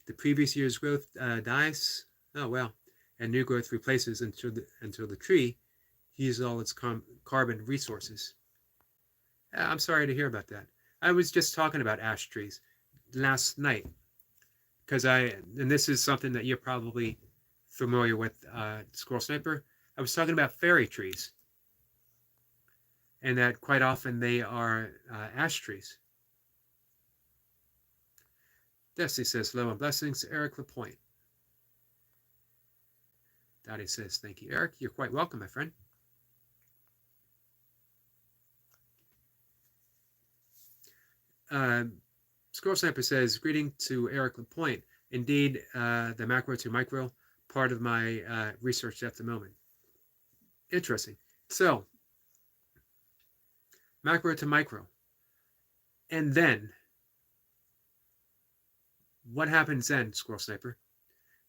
the previous year's growth dies. Oh, well. And new growth replaces until the tree uses all its carbon resources. I'm sorry to hear about that. I was just talking about ash trees last night, because and this is something that you're probably familiar with, Squirrel Sniper. I was talking about fairy trees, and that quite often they are ash trees. Destiny says, hello and blessings, Eric Lapointe. Dottie says, thank you, Eric. You're quite welcome, my friend. Squirrel Sniper says, greeting to Eric Lapointe. Indeed, the macro to micro, part of my research at the moment. Interesting. So, macro to micro. And then, what happens then, Squirrel Sniper?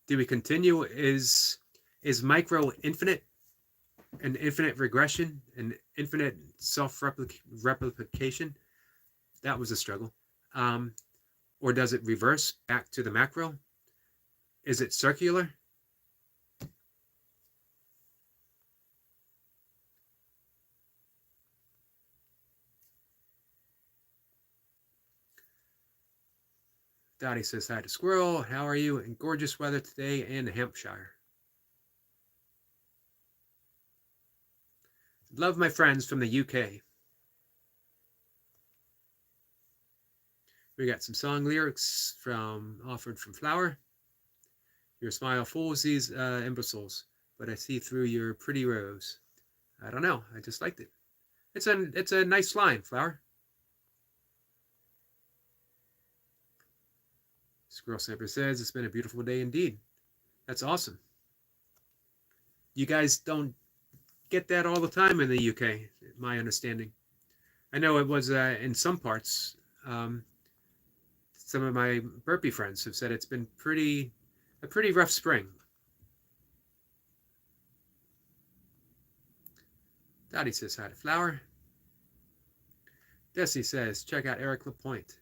Do we continue? Is micro infinite? An infinite regression? An infinite self-replication? That was a struggle. Or does it reverse back to the macro? Is it circular? Dottie says, hi to Squirrel. How are you? In gorgeous weather today in Hampshire. Love my friends from the UK. We got some song lyrics offered from Flower. Your smile fools these imbeciles, but I see through your pretty rose. I don't know. I just liked it. It's a nice line, Flower. Squirrel Sniper says, it's been a beautiful day indeed. That's awesome. You guys don't get that all the time in the UK, my understanding. I know it was in some parts. Some of my burpee friends have said it's been a pretty rough spring. Dottie says hi to Flower. Desi says, check out Eric LaPointe.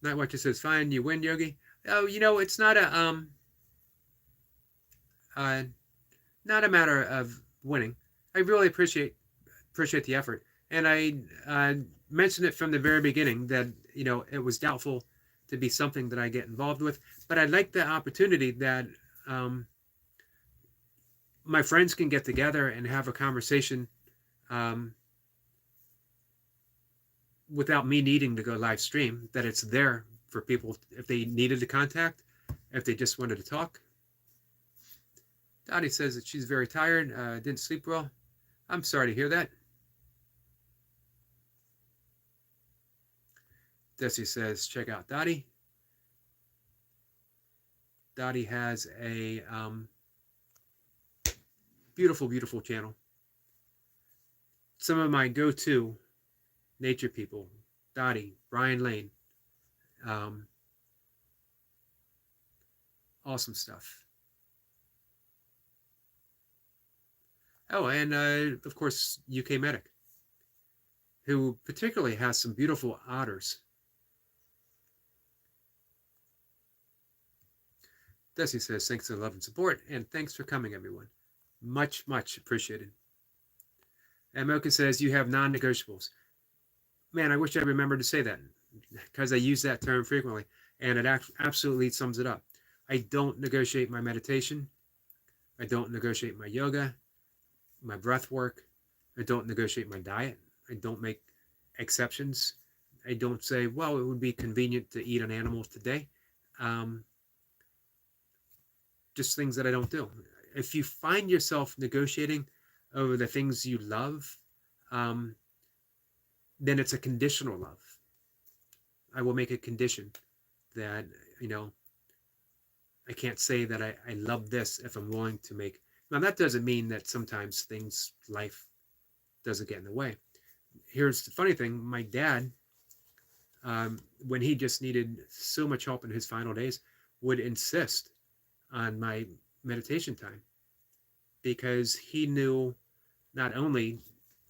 Nightwatcher says, fine, you win, Yogi. Oh, it's not a matter of winning. I really appreciate the effort, and I mentioned it from the very beginning that it was doubtful to be something that I get involved with, but I like the opportunity that my friends can get together and have a conversation without me needing to go live stream, that it's there for people if they needed to contact, if they just wanted to talk. Dottie says that she's very tired, didn't sleep well. I'm sorry to hear that. Desi says, check out Dottie. Dottie has a beautiful, beautiful channel. Some of my go-to nature people, Dottie, Brian Lane. Awesome stuff. Oh, and of course, UK Medic, who particularly has some beautiful otters. Desi says, thanks for the love and support, and thanks for coming, everyone. Much, much appreciated. And Mocha says, you have non-negotiables. Man, I wish I remembered to say that, because I use that term frequently, and it absolutely sums it up. I don't negotiate my meditation. I don't negotiate my yoga, my breath work. I don't negotiate my diet. I don't make exceptions. I don't say, well, it would be convenient to eat an animal today. Just things that I don't do. If you find yourself negotiating over the things you love, then it's a conditional love. I will make a condition that, I can't say that I love this if I'm willing to make. Now, that doesn't mean that sometimes life doesn't get in the way. Here's the funny thing. My dad, when he just needed so much help in his final days, would insist on my meditation time, because he knew not only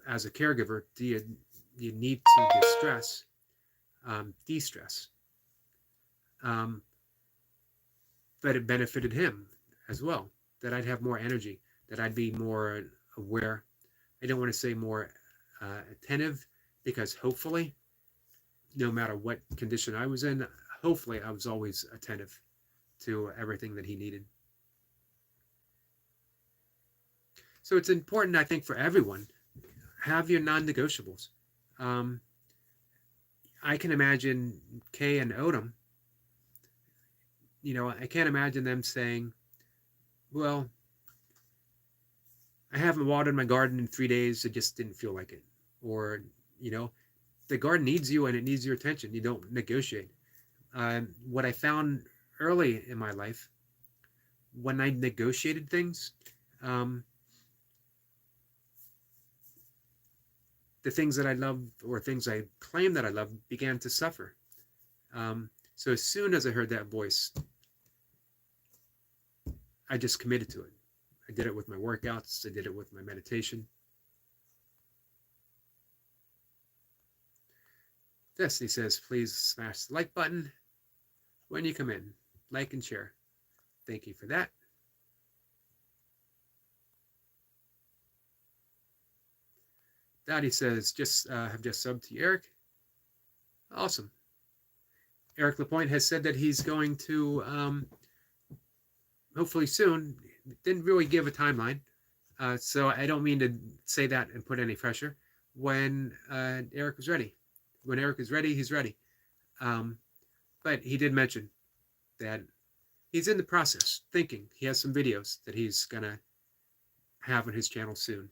as a caregiver do you need to de-stress, but it benefited him as well, that I'd have more energy, that I'd be more aware. I don't want to say more attentive, because hopefully, no matter what condition I was in, hopefully I was always attentive to everything that he needed. So it's important, I think, for everyone, have your non-negotiables. I can imagine Kay and Odom, I can't imagine them saying, well, I haven't watered my garden in 3 days, I just didn't feel like it. Or, the garden needs you and it needs your attention. You don't negotiate. What I found early in my life when I negotiated things, the things that I love or things I claim that I love began to suffer. So as soon as I heard that voice, I just committed to it. I did it with my workouts. I did it with my meditation. Destiny says, please smash the like button when you come in. Like and share. Thank you for that. Dottie says, have just subbed to Eric. Awesome. Eric Lapointe has said that he's going to, hopefully soon, didn't really give a timeline. So I don't mean to say that and put any pressure. When Eric is ready. When Eric is ready, he's ready. But he did mention that he's in the process, thinking. He has some videos that he's going to have on his channel soon.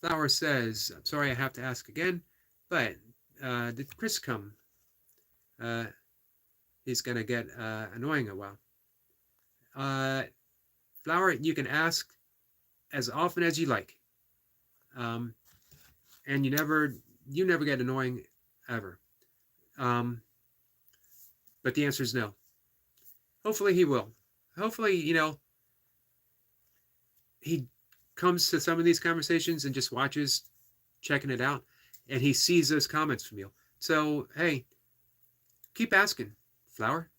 Flower says, I'm sorry I have to ask again, but did Chris come? He's going to get annoying a while. Flower, you can ask as often as you like. And you never get annoying ever. But the answer is no. Hopefully he will. Hopefully, he comes to some of these conversations and just watches, checking it out, and he sees those comments from you. So, hey, keep asking, Flower.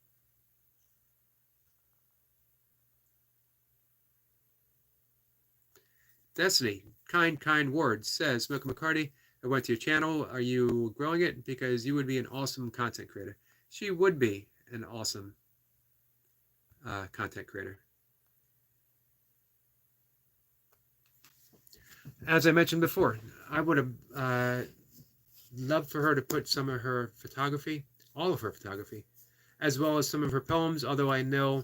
Destiny, kind words, says, Milka McCarty, I went to your channel. Are you growing it? Because you would be an awesome content creator. She would be an awesome content creator. As I mentioned before, I would have loved for her to put some of her photography, all of her photography, as well as some of her poems, although I know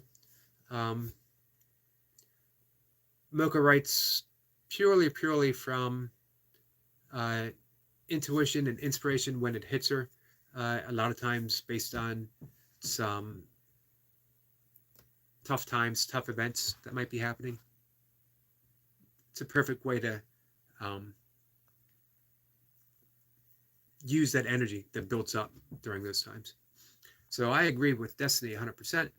Milka writes purely from intuition and inspiration when it hits her, a lot of times based on some tough times, tough events that might be happening. It's a perfect way to use that energy that builds up during those times. So I agree with Destiny 100%.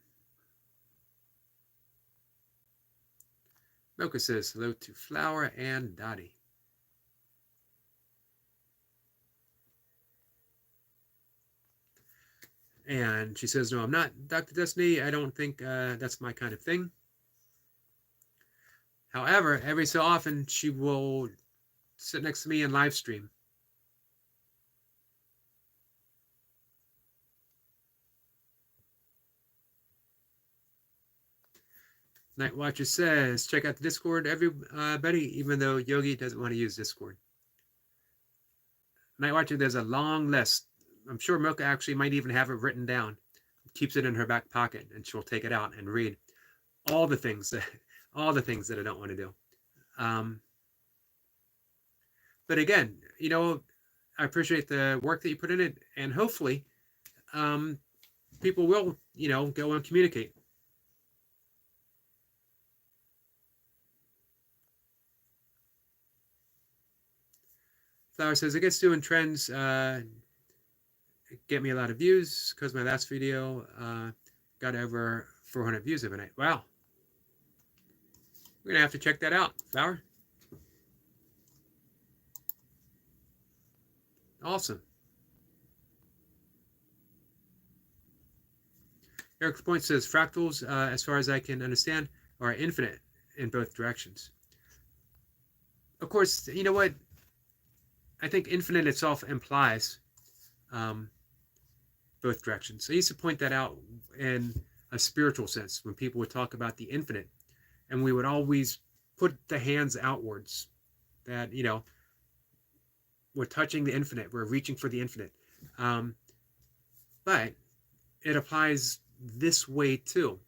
Milka says hello to Flower and Dottie. And she says, no, I'm not Dr. Destiny. I don't think that's my kind of thing. However, every so often she will sit next to me and live stream. Night Watcher says, check out the Discord, everybody, even though Yogi doesn't want to use Discord. Night Watcher, there's a long list. I'm sure Milka actually might even have it written down. Keeps it in her back pocket, and she'll take it out and read all the things that I don't want to do. But again, I appreciate the work that you put in it, and hopefully, people will, go and communicate. Flower says, I guess doing trends get me a lot of views because my last video got over 400 views overnight. Wow. We're going to have to check that out, Flower. Awesome. Eric Point says, fractals, as far as I can understand, are infinite in both directions. Of course, you know what? I think infinite itself implies both directions. So I used to point that out in a spiritual sense when people would talk about the infinite, and we would always put the hands outwards, that we're touching the infinite, we're reaching for the infinite, but it applies this way too.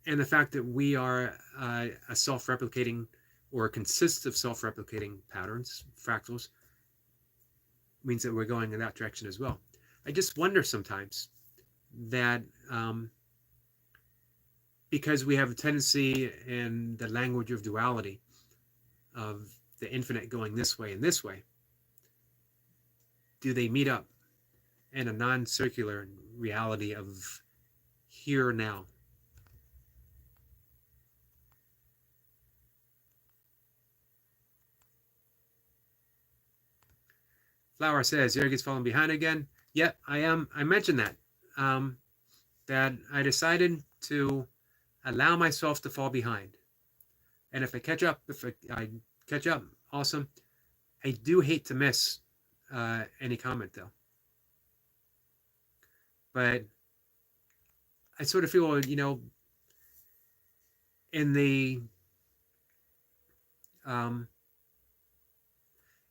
And the fact that we are a self-replicating, or consists of self-replicating patterns, fractals, means that we're going in that direction as well. I just wonder sometimes, that because we have a tendency in the language of duality of the infinite going this way and this way, do they meet up in a non-circular reality of here now? Flower says, Yogi's falling behind again. Yep, I am. I mentioned that. That I decided to allow myself to fall behind. And if I catch up, awesome. I do hate to miss any comment, though. But I sort of feel, in the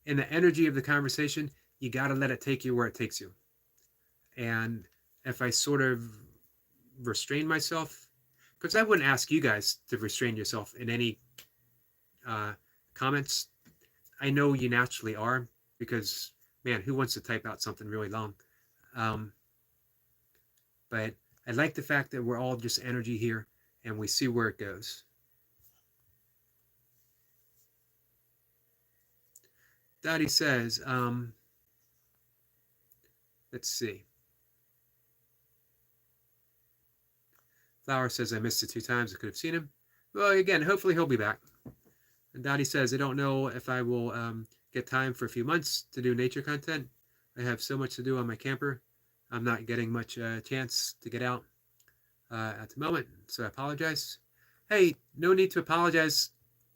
energy of the conversation, you got to let it take you where it takes you. And if I sort of restrain myself, because I wouldn't ask you guys to restrain yourself in any comments. I know you naturally are, because, man, who wants to type out something really long? But I like the fact that we're all just energy here, and we see where it goes. Daddy says, let's see. Flower says, I missed it 2 times. I could have seen him. Well, again, hopefully he'll be back. And Dottie says, I don't know if I will get time for a few months to do nature content. I have so much to do on my camper. I'm not getting much chance to get out at the moment, so I apologize. Hey, no need to apologize.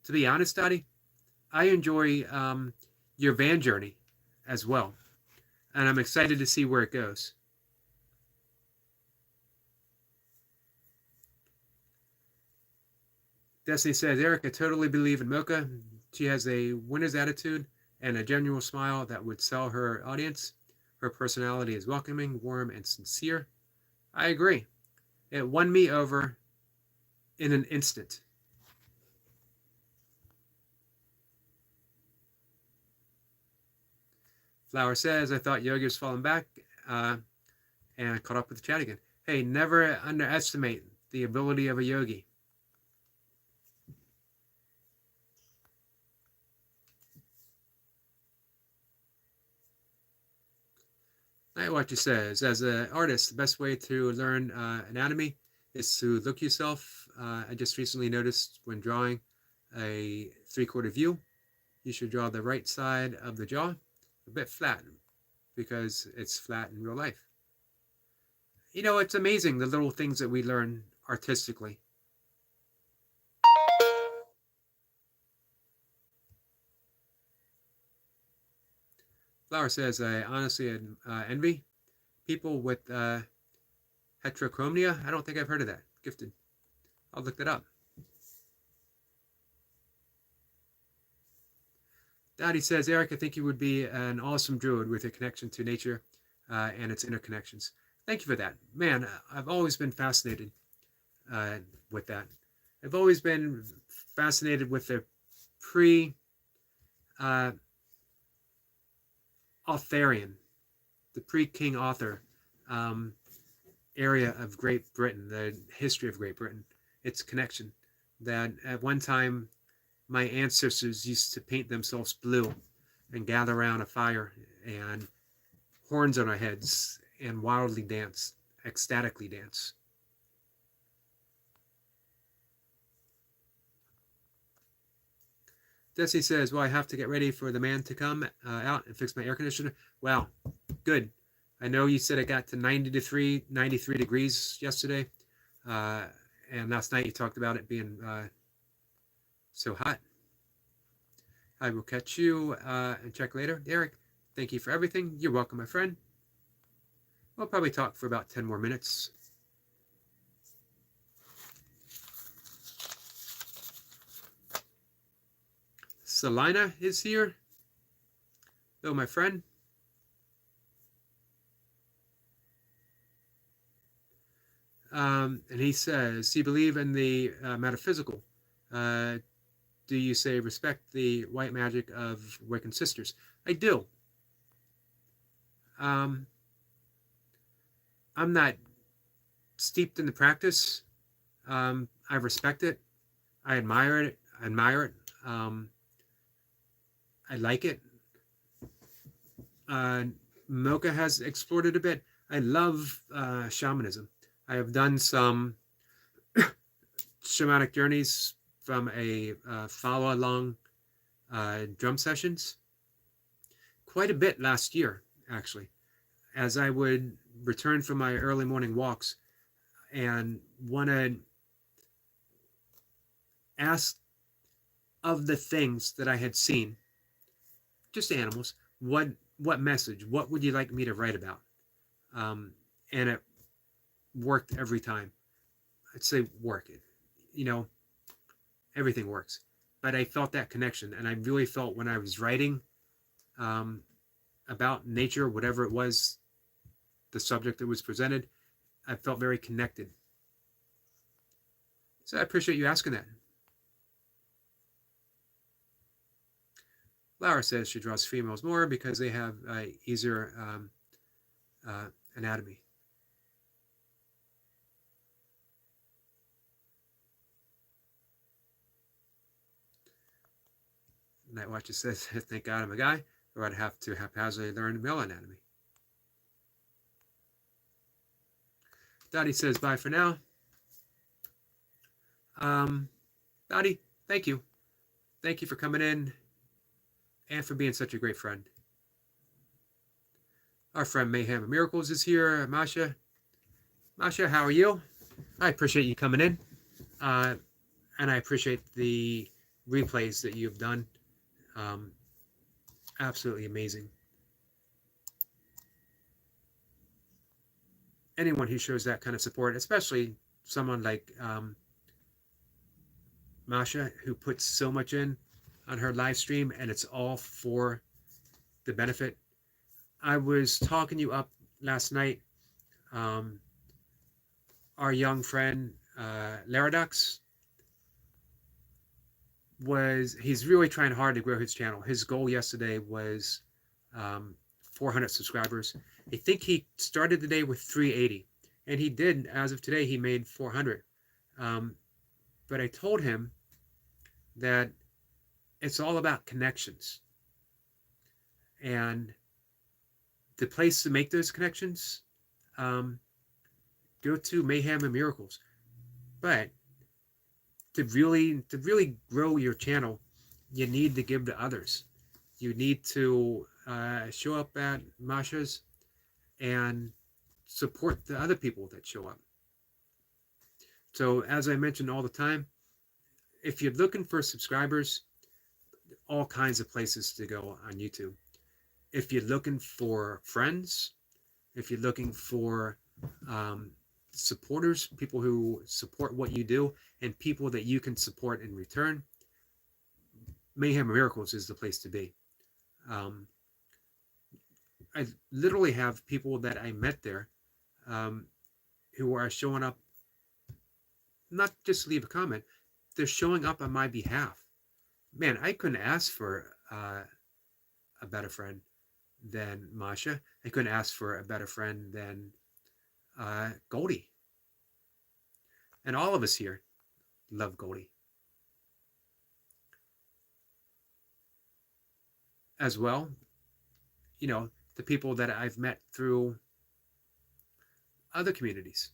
To be honest, Dottie, I enjoy your van journey as well, and I'm excited to see where it goes. Destiny says, Eric, I totally believe in Mocha. She has a winner's attitude and a genuine smile that would sell her audience. Her personality is welcoming, warm, and sincere. I agree. It won me over in an instant. Flower says, I thought Yogi was falling back and caught up with the chat again. Hey, never underestimate the ability of a yogi. Nightwatcher says, as an artist, the best way to learn anatomy is to look yourself. I just recently noticed when drawing a 3/4 view, you should draw the right side of the jaw a bit flat, because it's flat in real life. It's amazing the little things that we learn artistically. Flower says, I honestly envy people with heterochromia. I don't think I've heard of that. Gifted. I'll look that up. Dottie says, Eric, I think you would be an awesome druid with your connection to nature and its interconnections. Thank you for that. Man, I've always been fascinated with that. I've always been fascinated with the Arthurian, the pre-King Arthur area of Great Britain, the history of Great Britain, its connection. That at one time, my ancestors used to paint themselves blue and gather around a fire and horns on our heads and wildly dance, ecstatically dance. Desi says, well, I have to get ready for the man to come out and fix my air conditioner. Wow, good. I know you said it got to 93 degrees yesterday. And last night you talked about it being so hot. I will catch you and check later. Eric, thank you for everything. You're welcome, my friend. We'll probably talk for about 10 more minutes. Selina is here. Hello, my friend. And he says, do you believe in the metaphysical? Do you say respect the white magic of Wiccan sisters? I do. I'm not steeped in the practice. I respect it. I admire it. Um, I like it. Mocha has explored it a bit. I love shamanism. I have done some shamanic journeys from a follow along drum sessions. Quite a bit last year, actually, as I would return from my early morning walks and want to ask of the things that I had seen, just animals, what message, what would you like me to write about? And it worked every time. I'd say work it, you know, everything works. But I felt that connection, and I really felt when I was writing about nature, whatever it was, the subject that was presented, I felt very connected. So I appreciate you asking that. Laura says she draws females more because they have easier anatomy. Nightwatcher says, thank God I'm a guy, or I'd have to haphazardly learn male anatomy. Dottie says, bye for now. Dottie, thank you. Thank you for coming in and for being such a great friend. Our friend Mayhem and Miracles is here. Masha. Masha, how are you? I appreciate you coming in. And I appreciate the replays that you've done. Absolutely amazing. Anyone who shows that kind of support, especially someone like Masha, who puts so much in on her live stream, and it's all for the benefit. I was talking you up last night. Our young friend Laradux he's really trying hard to grow his channel. His goal yesterday was 400 subscribers. I think he started the day with 380, and he did. As of today, he made 400. But I told him that it's all about connections, and the place to make those connections, go to Mayhem and Miracles. But to really grow your channel, you need to give to others. You need to show up at Masha's and support the other people that show up. So as I mentioned all the time, if you're looking for subscribers, all kinds of places to go on YouTube. If you're looking for friends, if you're looking for supporters, people who support what you do, and people that you can support in return, Mayhem Miracles is the place to be. I literally have people that I met there who are showing up, not just to leave a comment, they're showing up on my behalf. Man, I couldn't ask for a better friend than Masha. I couldn't ask for a better friend than Goldie. And all of us here love Goldie. As well, you know, the people that I've met through other communities.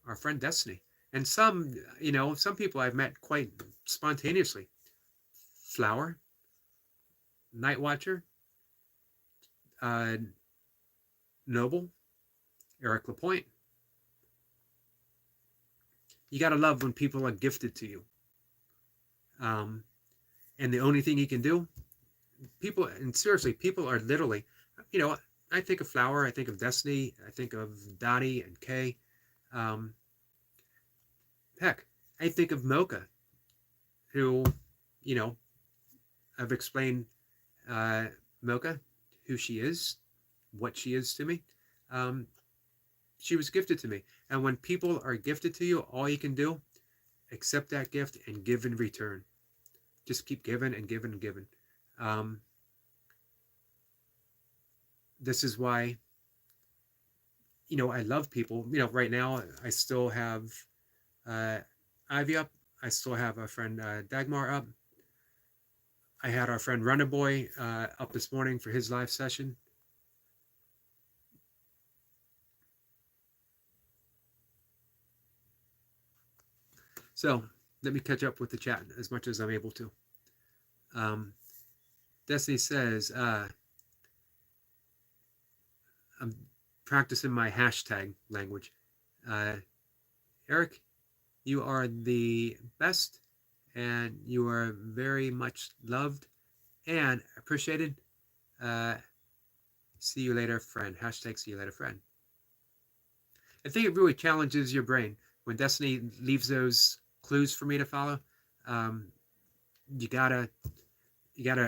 Our friend Destiny. And some, you know, some people I've met quite spontaneously. Flower, Nightwatcher, Noble, Eric Lapointe. You got to love when people are gifted to you. And the only thing you can do, people, and seriously, people are literally, you know, I think of Flower, I think of Destiny, I think of Dottie and Kay. Heck, I think of Mocha, who, you know, I've explained Mocha, who she is, what she is to me. She was gifted to me. And when people are gifted to you, all you can do, accept that gift and give in return. Just keep giving and giving and giving. This is why I love people. Right now I still have Ivy up. I still have our friend Dagmar up. I had our friend Runner Boy up this morning for his live session. So let me catch up with the chat as much as I'm able to. Destiny says, I'm practicing my hashtag language. Eric, you are the best, and you are very much loved and appreciated. See you later, friend. Hashtag see you later, friend. I think it really challenges your brain when Destiny leaves those clues for me to follow. You gotta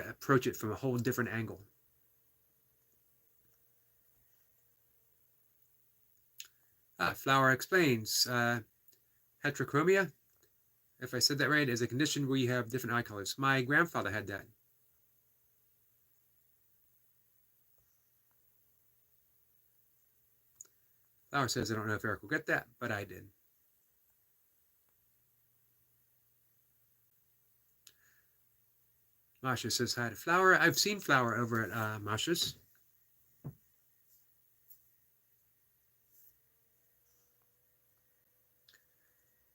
approach it from a whole different angle. Flower explains. Heterochromia, if I said that right, is a condition where you have different eye colors. My grandfather had that. Flower says, I don't know if Eric will get that, but I did. Masha says hi to Flower. I've seen Flower over at Masha's.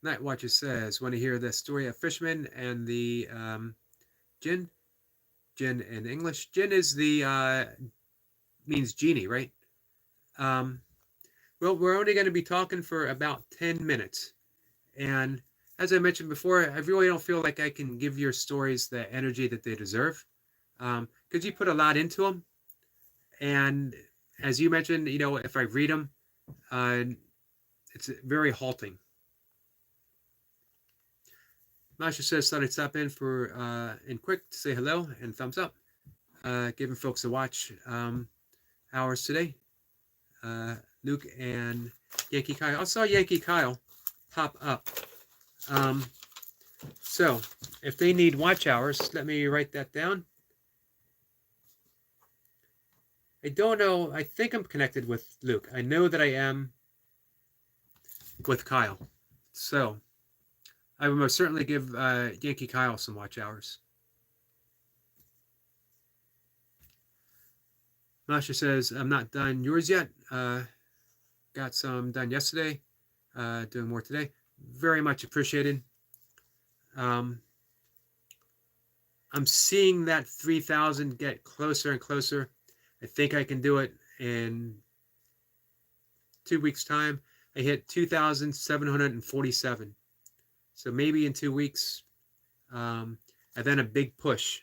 Night Watcher says, want to hear the story of Fishman and the Jinn? Jinn in English. Jinn is the, means genie, right? Well, we're only going to be talking for about 10 minutes. And as I mentioned before, I really don't feel like I can give your stories the energy that they deserve. Because you put a lot into them. And as you mentioned, if I read them, it's very halting. Masha says, thought I'd stop in in quick to say hello and thumbs up. Giving folks a watch hours today. Luke and Yankee Kyle. I saw Yankee Kyle pop up. So if they need watch hours, let me write that down. I don't know. I think I'm connected with Luke. I know that I am with Kyle. So I will most certainly give Yankee Kyle some watch hours. Masha says, I'm not done yours yet. Got some done yesterday. Doing more today. Very much appreciated. I'm seeing that 3,000 get closer and closer. I think I can do it in 2 weeks' time. I hit 2,747. So maybe in 2 weeks, and then a big push.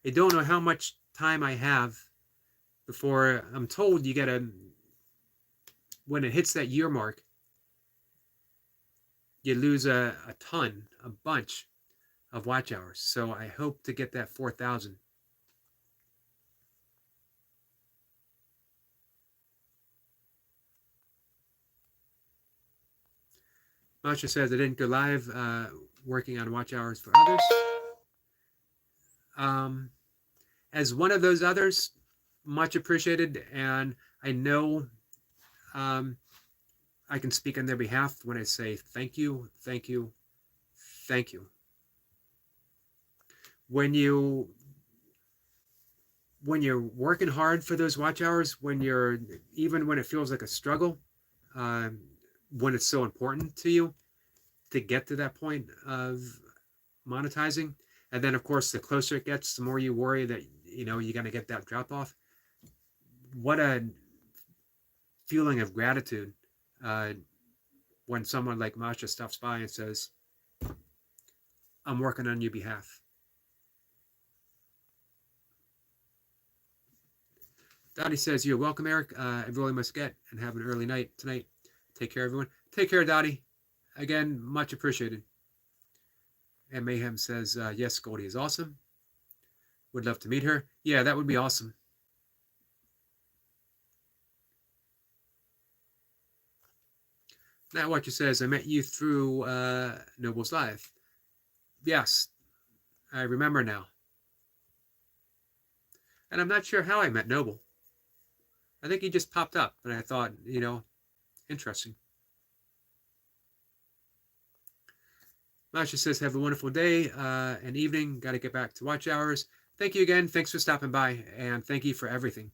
I don't know how much time I have before I'm told you gotta, when it hits that year mark, you lose a bunch of watch hours. So I hope to get that 4,000. Masha says I didn't go live working on watch hours for others. As one of those others, much appreciated, and I know I can speak on their behalf when I say thank you, thank you, thank you. When you're working hard for those watch hours, even when it feels like a struggle, when it's so important to you to get to that point of monetizing, and then of course the closer it gets, the more you worry that you're going to get that drop off. What a feeling of gratitude when someone like Masha stops by and says, I'm working on your behalf. Dottie says, you're welcome, Eric. I really must get and have an early night tonight. Take care, everyone. Take care, Dottie. Again, much appreciated. And Mayhem says, yes, Goldie is awesome. Would love to meet her. Yeah, that would be awesome. Now Watcher says, I met you through Noble's Live. Yes, I remember now. And I'm not sure how I met Noble. I think he just popped up, and I thought, Interesting. Masha says, have a wonderful day and evening. Got to get back to watch hours. Thank you again. Thanks for stopping by, and thank you for everything.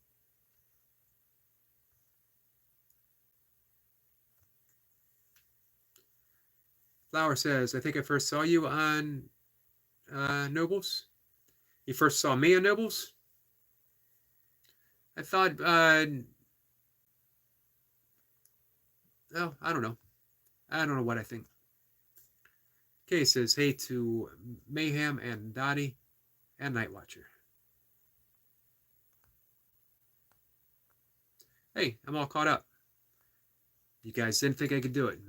Flower says, I think I first saw you on Nobles. You first saw me on Nobles? I thought, oh, I don't know. I don't know what I think. Kay says, hey to Mayhem and Dottie and Nightwatcher. Hey, I'm all caught up. You guys didn't think I could do it.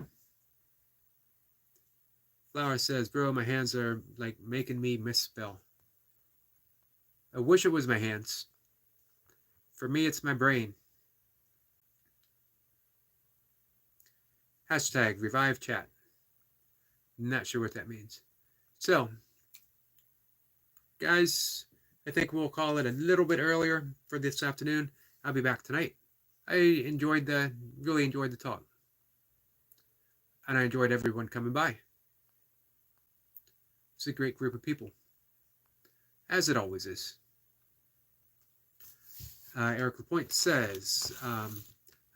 Flower says, bro, my hands are like making me misspell. I wish it was my hands. For me, it's my brain. Hashtag revive chat. Not sure what that means. So, guys, I think we'll call it a little bit earlier for this afternoon. I'll be back tonight. I really enjoyed the talk. And I enjoyed everyone coming by. It's a great group of people. As it always is. Eric LaPointe says,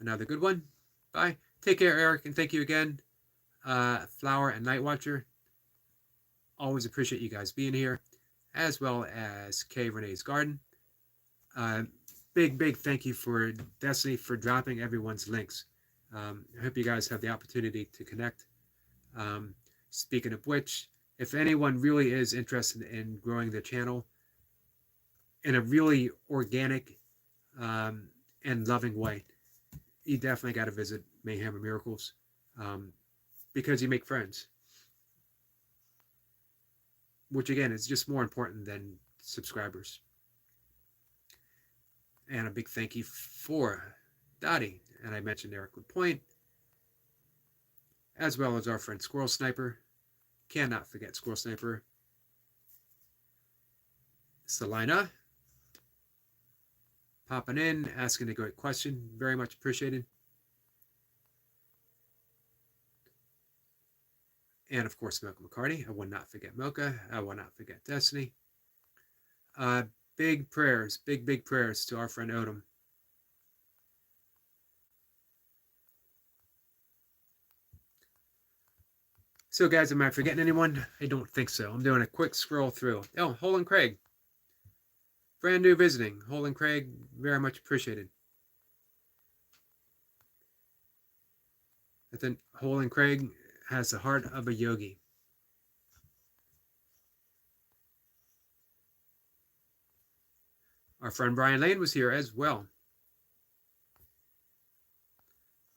another good one. Bye. Take care, Eric, and thank you again. Flower and Nightwatcher. Always appreciate you guys being here, as well as Kay Renee's Garden. Big thank you for Destiny for dropping everyone's links. I hope you guys have the opportunity to connect. Speaking of which, if anyone really is interested in growing the channel in a really organic and loving way, you definitely got to visit Mayhem and Miracles because you make friends, which again is just more important than subscribers. And a big thank you for Dottie, and I mentioned Eric LaPointe, as well as our friend Squirrel Sniper. Cannot forget Squirrel Sniper. Selina popping in, asking a great question. Very much appreciated. And of course, Mocha McCarty. I will not forget Mocha. I will not forget Destiny. Big prayers, big prayers to our friend Odom. So guys, am I forgetting anyone? I don't think so. I'm doing a quick scroll through. Oh, Hole and Craig. Brand new visiting. Hole and Craig, very much appreciated. I think Hole and Craig has the heart of a yogi. Our friend Brian Lane was here as well.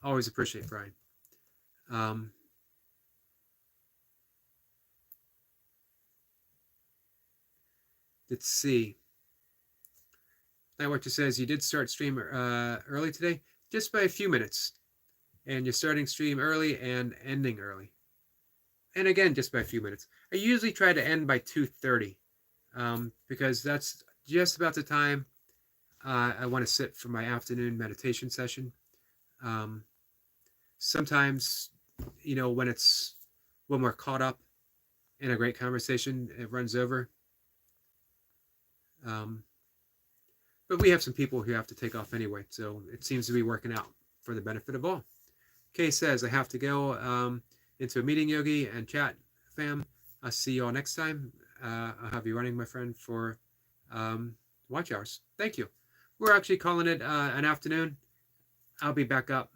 Always appreciate Brian. Let's see. Nightwatcher says you did start stream early today, just by a few minutes. And you're starting stream early and ending early. And again, just by a few minutes. I usually try to end by 2:30 because that's just about the time I want to sit for my afternoon meditation session. Sometimes, you know, when we're caught up in a great conversation, it runs over. But we have some people who have to take off anyway, so it seems to be working out for the benefit of all. Kay says, I have to go into a meeting, Yogi, and chat, fam. I'll see you all next time. I'll have you running, my friend, for watch hours. Thank you. We're actually calling it an afternoon. I'll be back up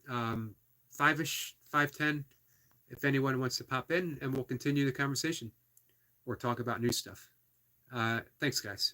5-ish, 5:10, if anyone wants to pop in, and we'll continue the conversation or talk about new stuff. Thanks, guys.